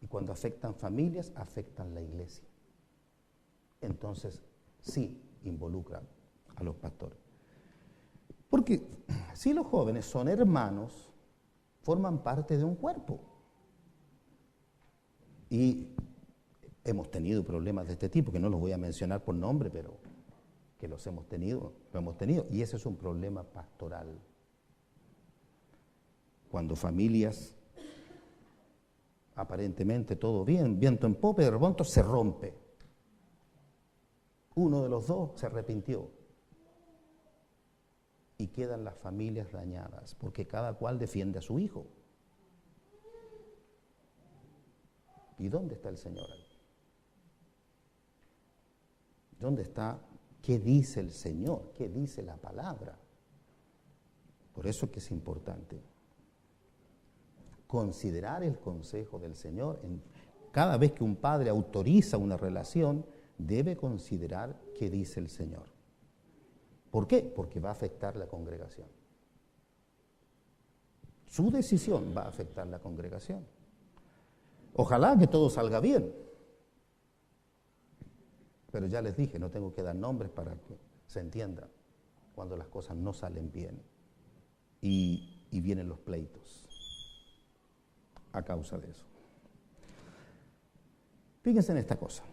Y cuando afectan familias, afectan la iglesia. Entonces, sí involucran a los pastores. Porque si los jóvenes son hermanos, forman parte de un cuerpo. Y hemos tenido problemas de este tipo, que no los voy a mencionar por nombre, pero que lo hemos tenido. Y ese es un problema pastoral. Cuando familias, aparentemente todo bien, viento en popa, y de repente se rompe. Uno de los dos se arrepintió. Y quedan las familias dañadas, porque cada cual defiende a su hijo. ¿Y dónde está el Señor ahí? ¿Dónde está? ¿Qué dice el Señor? ¿Qué dice la palabra? Por eso es que es importante considerar el consejo del Señor. Cada vez que un padre autoriza una relación, debe considerar qué dice el Señor. ¿Por qué? Porque va a afectar la congregación. Su decisión va a afectar la congregación. Ojalá que todo salga bien. Pero ya les dije, no tengo que dar nombres para que se entienda cuando las cosas no salen bien. Y vienen los pleitos a causa de eso. Fíjense en esta cosa.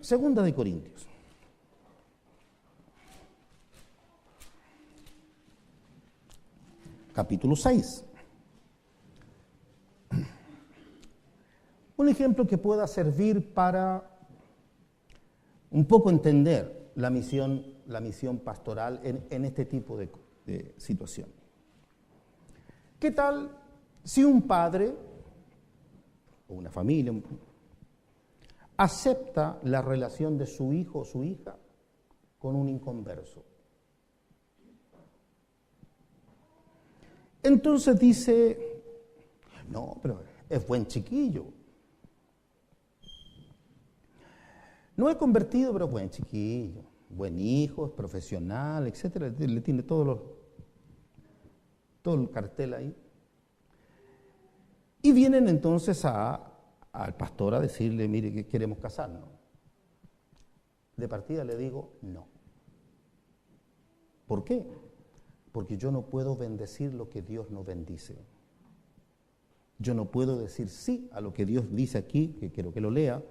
Segunda de Corintios. Capítulo 6. Un ejemplo que pueda servir para un poco entender la misión pastoral en este tipo de situación. ¿Qué tal si un padre o una familia acepta la relación de su hijo o su hija con un inconverso? Entonces dice, no, pero es buen chiquillo. No es convertido, pero es buen chiquillo, buen hijo, es profesional, etcétera. Le tiene todo el cartel ahí. Y vienen entonces al pastor a decirle, mire, que queremos casarnos. De partida le digo, no. ¿Por qué? Porque yo no puedo bendecir lo que Dios no bendice. Yo no puedo decir sí a lo que Dios dice aquí, que quiero que lo lea,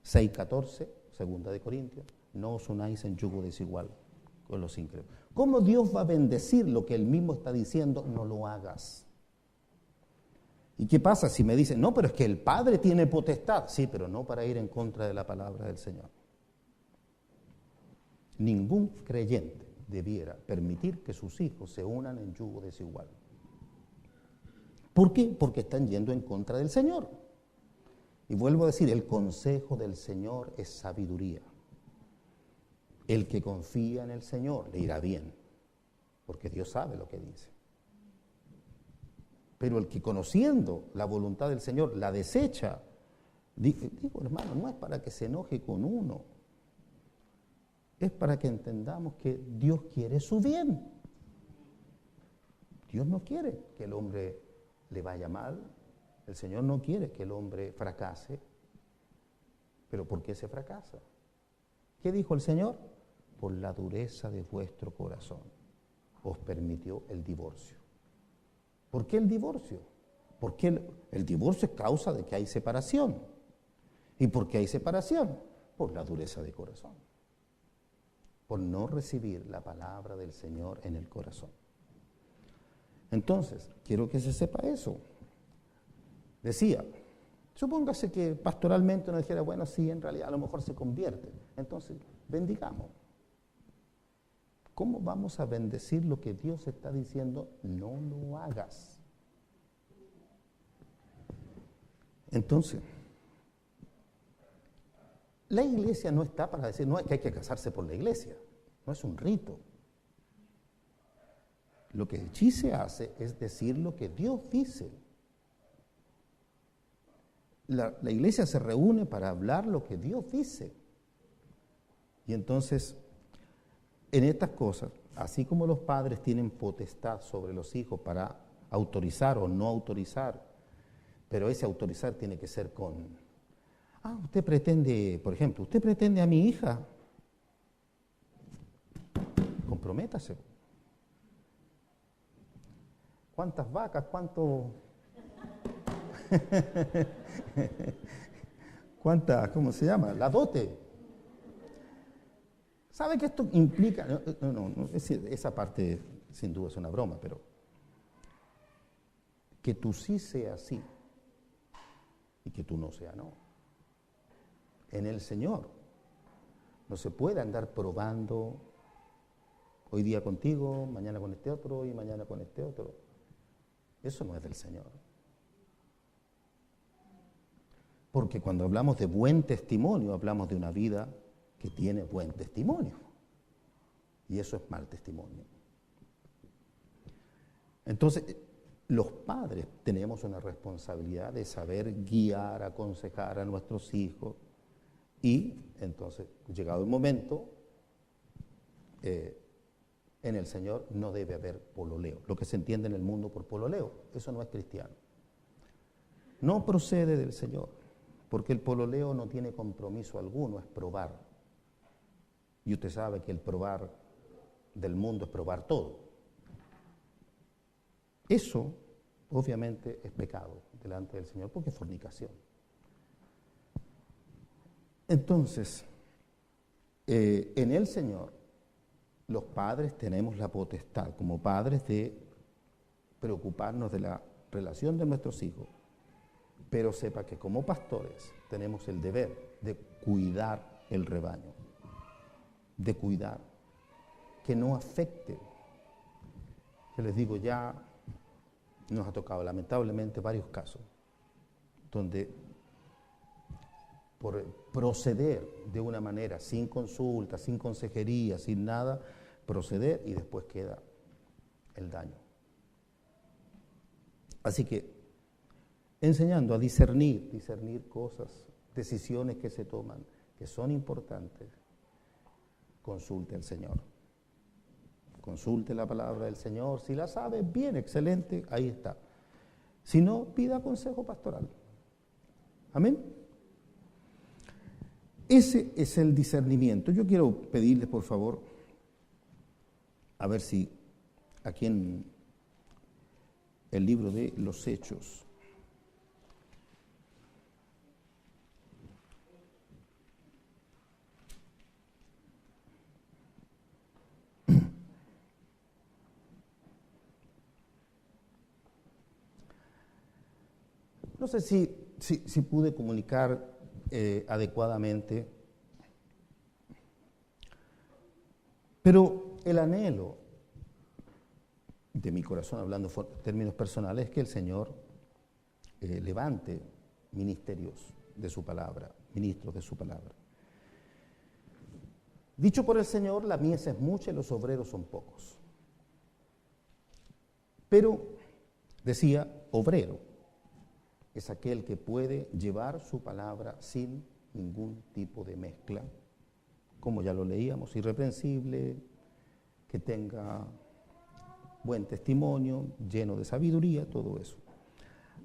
6:14, segunda de Corintios, no os unáis en yugo desigual con los incrédulos. ¿Cómo Dios va a bendecir lo que Él mismo está diciendo? No lo hagas. ¿Y qué pasa si me dicen, no, pero es que el Padre tiene potestad? Sí, pero no para ir en contra de la palabra del Señor. Ningún creyente debiera permitir que sus hijos se unan en yugo desigual. ¿Por qué? Porque están yendo en contra del Señor. Y vuelvo a decir, el consejo del Señor es sabiduría. El que confía en el Señor le irá bien, porque Dios sabe lo que dice. Pero el que conociendo la voluntad del Señor la desecha, digo, hermano, no es para que se enoje con uno, es para que entendamos que Dios quiere su bien. Dios no quiere que el hombre le vaya mal, el Señor no quiere que el hombre fracase. ¿Pero por qué se fracasa? ¿Qué dijo el Señor? Por la dureza de vuestro corazón os permitió el divorcio. ¿Por qué el divorcio? Porque el divorcio es causa de que hay separación. ¿Y por qué hay separación? Por la dureza de corazón. Por no recibir la palabra del Señor en el corazón. Entonces, quiero que se sepa eso. Decía, supóngase que pastoralmente uno dijera, bueno, sí, en realidad a lo mejor se convierte. Entonces, bendigamos. ¿Cómo vamos a bendecir lo que Dios está diciendo? No lo hagas. Entonces, la iglesia no está para decir, no es que hay que casarse por la iglesia, no es un rito. Lo que sí se hace es decir lo que Dios dice. La iglesia se reúne para hablar lo que Dios dice. Y entonces, en estas cosas, así como los padres tienen potestad sobre los hijos para autorizar o no autorizar, pero ese autorizar tiene que ser con, usted pretende, por ejemplo, usted pretende a mi hija, comprométase. ¿Cuántas vacas? ¿Cómo se llama? La dote. ¿Sabe que esto implica? No, esa parte sin duda es una broma, pero que tú sí sea sí y que tú no sea no. En el Señor no se puede andar probando hoy día contigo, mañana con este otro y mañana con este otro. Eso no es del Señor. Porque cuando hablamos de buen testimonio, hablamos de una vida que tiene buen testimonio. Y eso es mal testimonio. Entonces, los padres tenemos una responsabilidad de saber guiar, aconsejar a nuestros hijos. Y entonces, llegado el momento, en el Señor no debe haber pololeo. Lo que se entiende en el mundo por pololeo, eso no es cristiano. No procede del Señor, porque el pololeo no tiene compromiso alguno, es probar. Y usted sabe que el probar del mundo es probar todo. Eso, obviamente, es pecado delante del Señor, porque es fornicación. Entonces, en el Señor, los padres tenemos la potestad, como padres, de preocuparnos de la relación de nuestros hijos, pero sepa que como pastores tenemos el deber de cuidar el rebaño, de cuidar, que no afecte. Yo les digo, ya nos ha tocado lamentablemente varios casos donde por proceder de una manera, sin consulta, sin consejería, sin nada, proceder y después queda el daño. Así que, enseñando a discernir cosas, decisiones que se toman, que son importantes, consulte al Señor. Consulte la palabra del Señor. Si la sabe, bien, excelente, ahí está. Si no, pida consejo pastoral. Amén. Ese es el discernimiento. Yo quiero pedirles, por favor, a ver si aquí en el libro de los Hechos, no sé si pude comunicar adecuadamente, pero el anhelo de mi corazón, hablando en términos personales, es que el Señor levante ministerios de su palabra, ministros de su palabra. Dicho por el Señor, la mies es mucha y los obreros son pocos. Pero, decía, obrero es aquel que puede llevar su palabra sin ningún tipo de mezcla, como ya lo leíamos, irreprensible, que tenga buen testimonio, lleno de sabiduría, todo eso.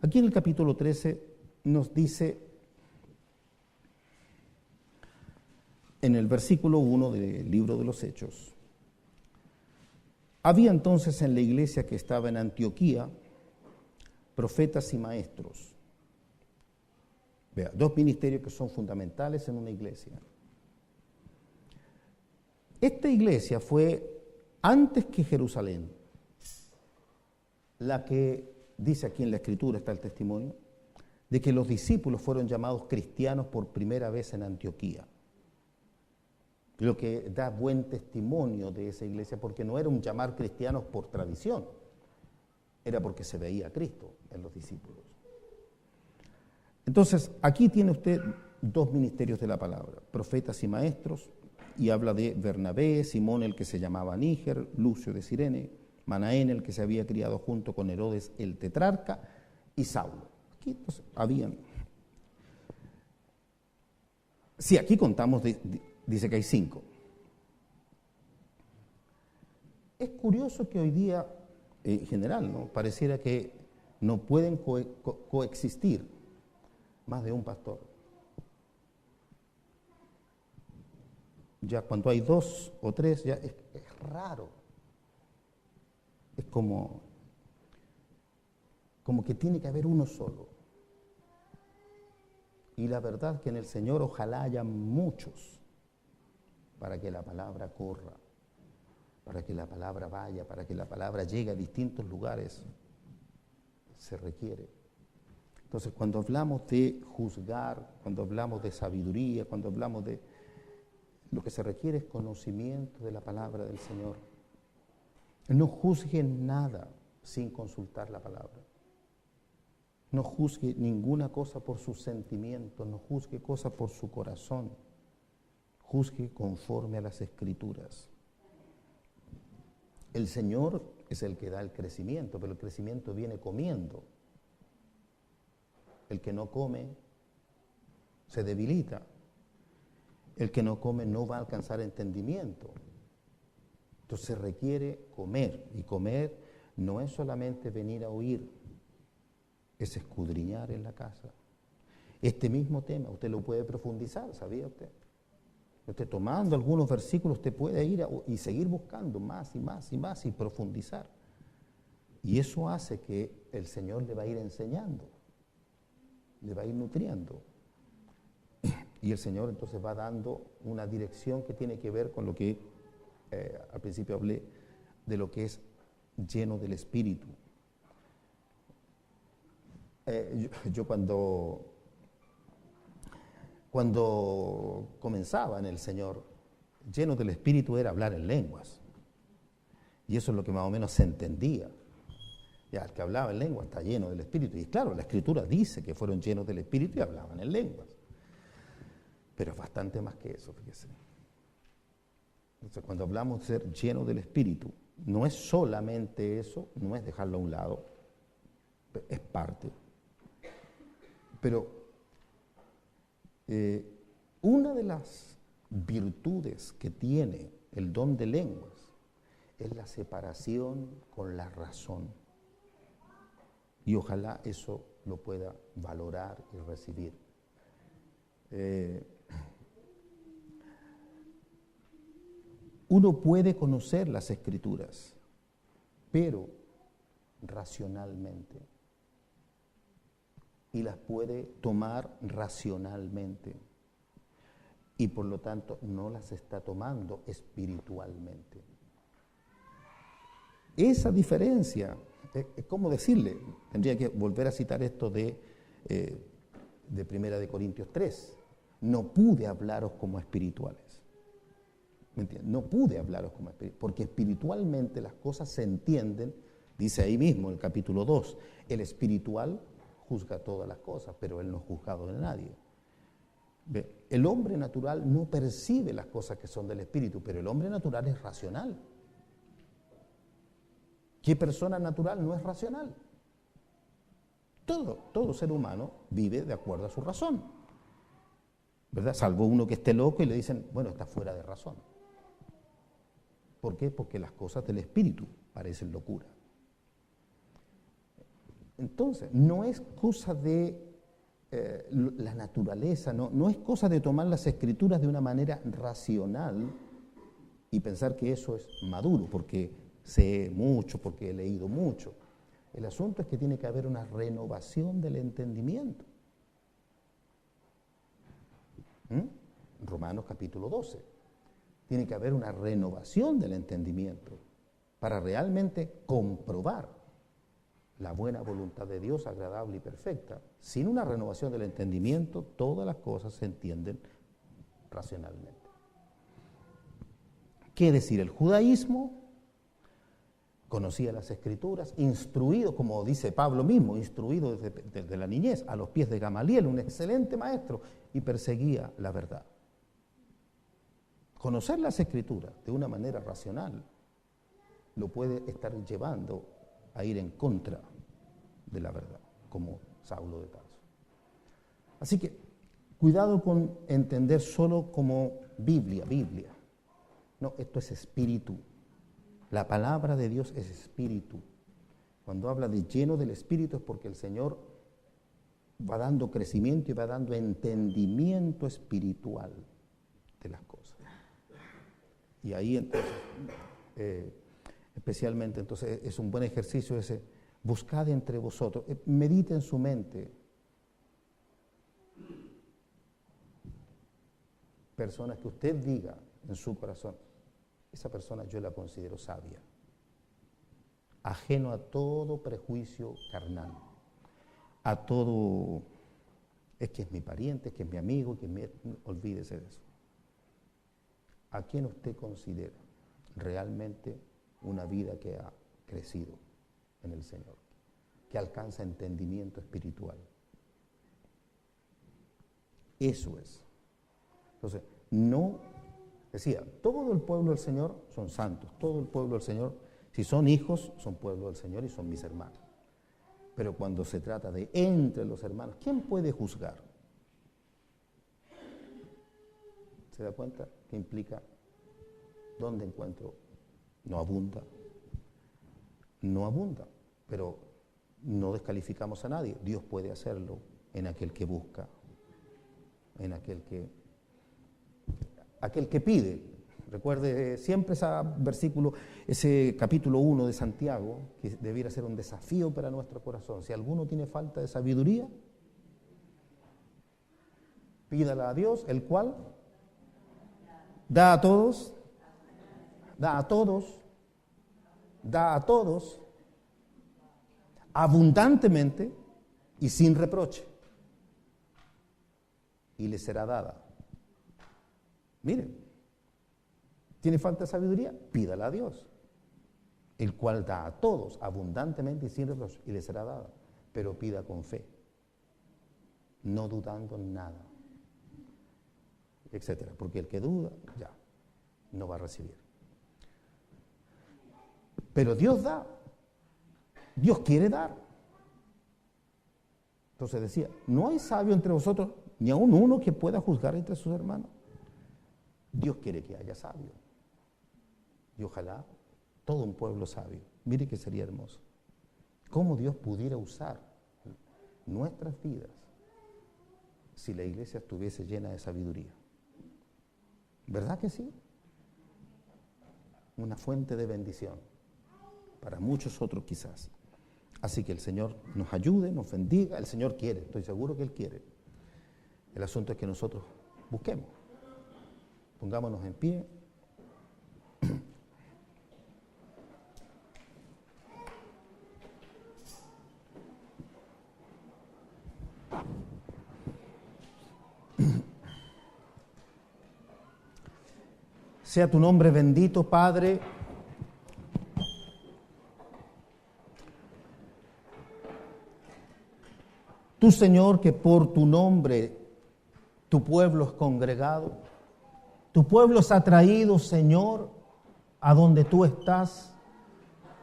Aquí en el capítulo 13 nos dice, en el versículo 1 del libro de los Hechos, había entonces en la iglesia que estaba en Antioquía profetas y maestros. Vea, dos ministerios que son fundamentales en una iglesia. Esta iglesia fue, antes que Jerusalén, la que, dice aquí en la Escritura, está el testimonio, de que los discípulos fueron llamados cristianos por primera vez en Antioquía. Lo que da buen testimonio de esa iglesia, porque no era un llamar cristianos por tradición, era porque se veía a Cristo en los discípulos. Entonces, aquí tiene usted dos ministerios de la palabra, profetas y maestros, y habla de Bernabé, Simón el que se llamaba Níger, Lucio de Cirene, Manaén el que se había criado junto con Herodes el tetrarca, y Saulo. Aquí entonces, habían... Sí, aquí contamos, dice que hay 5. Es curioso que hoy día, en general, ¿no?, pareciera que no pueden coexistir más de un pastor. Ya cuando hay 2 o 3, ya es raro. Es como que tiene que haber uno solo. Y la verdad que en el Señor ojalá haya muchos para que la palabra corra, para que la palabra vaya, para que la palabra llegue a distintos lugares. Se requiere. Entonces, cuando hablamos de juzgar, cuando hablamos de sabiduría, cuando hablamos de... Lo que se requiere es conocimiento de la palabra del Señor. No juzgue nada sin consultar la palabra. No juzgue ninguna cosa por sus sentimientos, no juzgue cosas por su corazón. Juzgue conforme a las Escrituras. El Señor es el que da el crecimiento, pero el crecimiento viene comiendo. El que no come se debilita. El que no come no va a alcanzar entendimiento. Entonces se requiere comer, y comer no es solamente venir a oír, es escudriñar en la casa. Este mismo tema usted lo puede profundizar, ¿sabía usted? Usted tomando algunos versículos, usted puede ir y seguir buscando más y más y más y profundizar. Y eso hace que el Señor le va a ir enseñando, le va a ir nutriendo. Y el Señor entonces va dando una dirección que tiene que ver con lo que al principio hablé, de lo que es lleno del Espíritu. Yo cuando comenzaba en el Señor, lleno del Espíritu era hablar en lenguas. Y eso es lo que más o menos se entendía. Ya, el que hablaba en lenguas está lleno del Espíritu. Y claro, la Escritura dice que fueron llenos del Espíritu y hablaban en lenguas. Pero es bastante más que eso, fíjese. Entonces, cuando hablamos de ser lleno del Espíritu, no es solamente eso, no es dejarlo a un lado, es parte. Pero una de las virtudes que tiene el don de lenguas es la separación con la razón. Y ojalá eso lo pueda valorar y recibir. Uno puede conocer las Escrituras, pero racionalmente. Y las puede tomar racionalmente. Y por lo tanto no las está tomando espiritualmente. Esa diferencia, ¿cómo decirle? Tendría que volver a citar esto de 1 Corintios 3. No pude hablaros como espirituales. ¿Me entiendes? No pude hablaros como espirituales, porque espiritualmente las cosas se entienden, dice ahí mismo en el capítulo 2, el espiritual juzga todas las cosas, pero él no es juzgado de nadie. ¿Ve? El hombre natural no percibe las cosas que son del espíritu, pero el hombre natural es racional. ¿Qué persona natural no es racional? Todo ser humano vive de acuerdo a su razón, ¿verdad? Salvo uno que esté loco y le dicen, bueno, está fuera de razón. ¿Por qué? Porque las cosas del espíritu parecen locura. Entonces, no es cosa de la naturaleza, no es cosa de tomar las escrituras de una manera racional y pensar que eso es maduro, porque sé mucho, porque he leído mucho. El asunto es que tiene que haber una renovación del entendimiento. Romanos capítulo 12. Tiene que haber una renovación del entendimiento para realmente comprobar la buena voluntad de Dios, agradable y perfecta. Sin una renovación del entendimiento, todas las cosas se entienden racionalmente. ¿Qué decir? El judaísmo conocía las Escrituras, instruido, como dice Pablo mismo, instruido desde la niñez, a los pies de Gamaliel, un excelente maestro, y perseguía la verdad. Conocer las Escrituras de una manera racional lo puede estar llevando a ir en contra de la verdad, como Saulo de Tarso. Así que, cuidado con entender solo como Biblia. No, esto es espíritu. La palabra de Dios es espíritu. Cuando habla de lleno del espíritu es porque el Señor va dando crecimiento y va dando entendimiento espiritual de las cosas. Y ahí entonces, especialmente entonces es un buen ejercicio ese, buscad entre vosotros, medite en su mente. Personas que usted diga en su corazón, esa persona yo la considero sabia, ajeno a todo prejuicio carnal, a todo, es que es mi pariente, es que es mi amigo, olvídese de eso. ¿A quién usted considera realmente una vida que ha crecido en el Señor, que alcanza entendimiento espiritual? Eso es. Entonces, no, decía, todo el pueblo del Señor son santos, todo el pueblo del Señor, si son hijos, son pueblo del Señor y son mis hermanos. Pero cuando se trata de entre los hermanos, ¿quién puede juzgar? ¿Se da cuenta? ¿Qué implica? ¿Dónde encuentro? No abunda, pero no descalificamos a nadie. Dios puede hacerlo en aquel que busca, en aquel que pide. Recuerde siempre ese versículo, ese capítulo 1 de Santiago, que debiera ser un desafío para nuestro corazón. Si alguno tiene falta de sabiduría, pídala a Dios, el cual da a todos, abundantemente y sin reproche, y le será dada. Miren, ¿tiene falta de sabiduría? Pídala a Dios, el cual da a todos abundantemente y sin reproche, y le será dada. Pero pida con fe, no dudando nada, etcétera. Porque el que duda, ya, no va a recibir. Pero Dios da, Dios quiere dar. Entonces decía, no hay sabio entre vosotros, ni aun uno que pueda juzgar entre sus hermanos. Dios quiere que haya sabio. Y ojalá todo un pueblo sabio. Mire que sería hermoso. ¿Cómo Dios pudiera usar nuestras vidas si la iglesia estuviese llena de sabiduría? ¿Verdad que sí? Una fuente de bendición para muchos otros quizás. Así que el Señor nos ayude, nos bendiga. El Señor quiere, estoy seguro que Él quiere. El asunto es que nosotros busquemos. Pongámonos en pie. Sea tu nombre bendito, Padre. Tú, Señor, que por tu nombre tu pueblo es congregado, tu pueblo es atraído, Señor, a donde tú estás,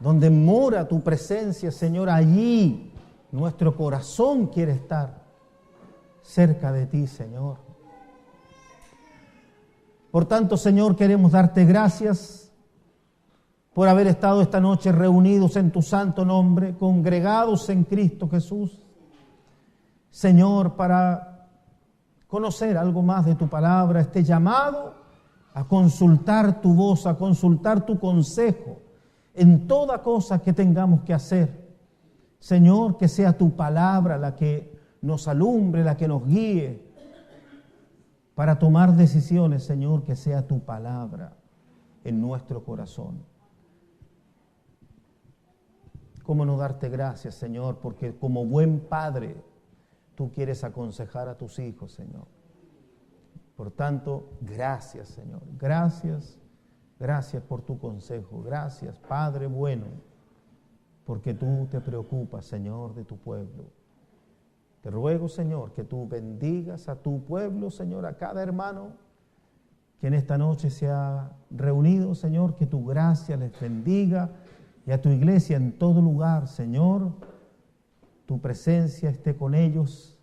donde mora tu presencia, Señor, allí Nuestro corazón quiere estar cerca de ti, Señor. Por tanto, Señor, queremos darte gracias por haber estado esta noche reunidos en tu santo nombre, congregados en Cristo Jesús. Señor, para conocer algo más de tu palabra, este llamado a consultar tu voz, a consultar tu consejo en toda cosa que tengamos que hacer. Señor, que sea tu palabra la que nos alumbre, la que nos guíe para tomar decisiones, Señor, que sea tu palabra en nuestro corazón. ¿Cómo no darte gracias, Señor? Porque como buen padre, tú quieres aconsejar a tus hijos, Señor. Por tanto, gracias, Señor. Gracias, gracias por tu consejo. Gracias, Padre bueno, porque tú te preocupas, Señor, de tu pueblo. Te ruego, Señor, que tú bendigas a tu pueblo, Señor, a cada hermano que en esta noche se ha reunido, Señor, que tu gracia les bendiga y a tu iglesia en todo lugar, Señor, tu presencia esté con ellos,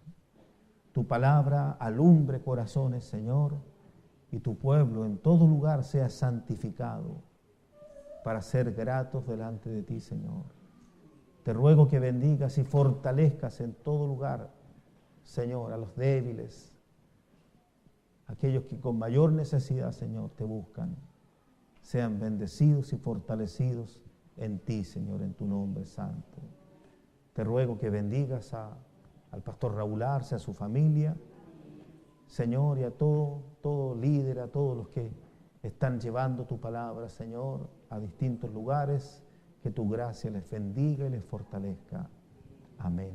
tu palabra alumbre corazones, Señor, y tu pueblo en todo lugar sea santificado para ser gratos delante de ti, Señor. Te ruego que bendigas y fortalezcas en todo lugar, Señor, a los débiles, aquellos que con mayor necesidad, Señor, te buscan. Sean bendecidos y fortalecidos en ti, Señor, en tu nombre santo. Te ruego que bendigas al pastor Raúl Arce, a su familia, Señor, y a todo líder, a todos los que están llevando tu palabra, Señor, a distintos lugares. Que tu gracia les bendiga y les fortalezca. Amén.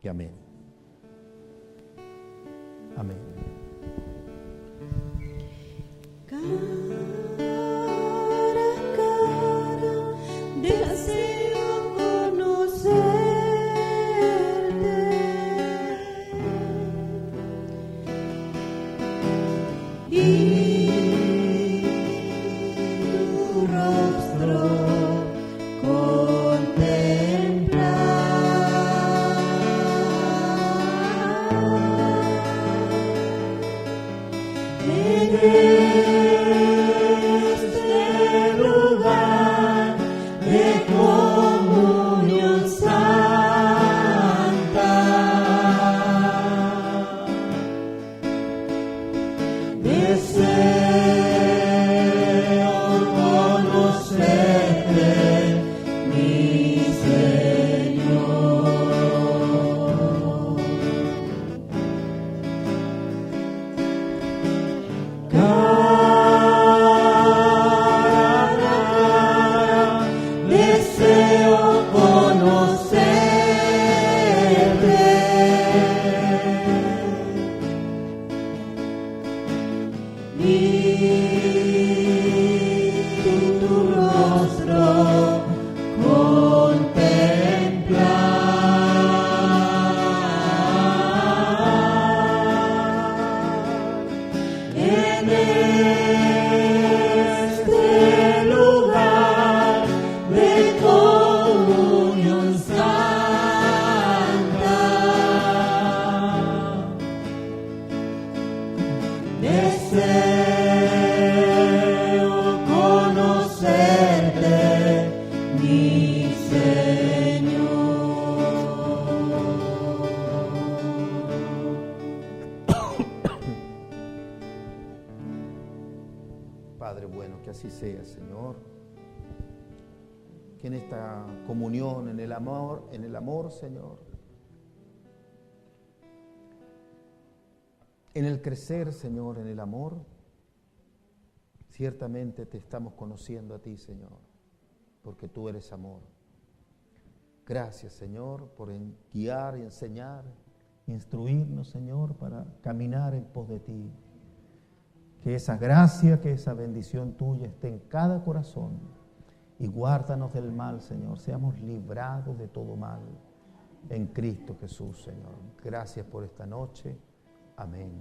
Y amén. Amén. Cara a cara, deseo conocerte y tu rostro Padre bueno, que así sea, Señor. Que en esta comunión, en el amor, Señor, en el crecer, Señor, en el amor, ciertamente te estamos conociendo a ti, Señor, porque tú eres amor. Gracias, Señor, por guiar y enseñar, instruirnos, Señor, para caminar en pos de ti. Que esa gracia, que esa bendición tuya esté en cada corazón y guárdanos del mal, Señor. Seamos librados de todo mal en Cristo Jesús, Señor. Gracias por esta noche. Amén.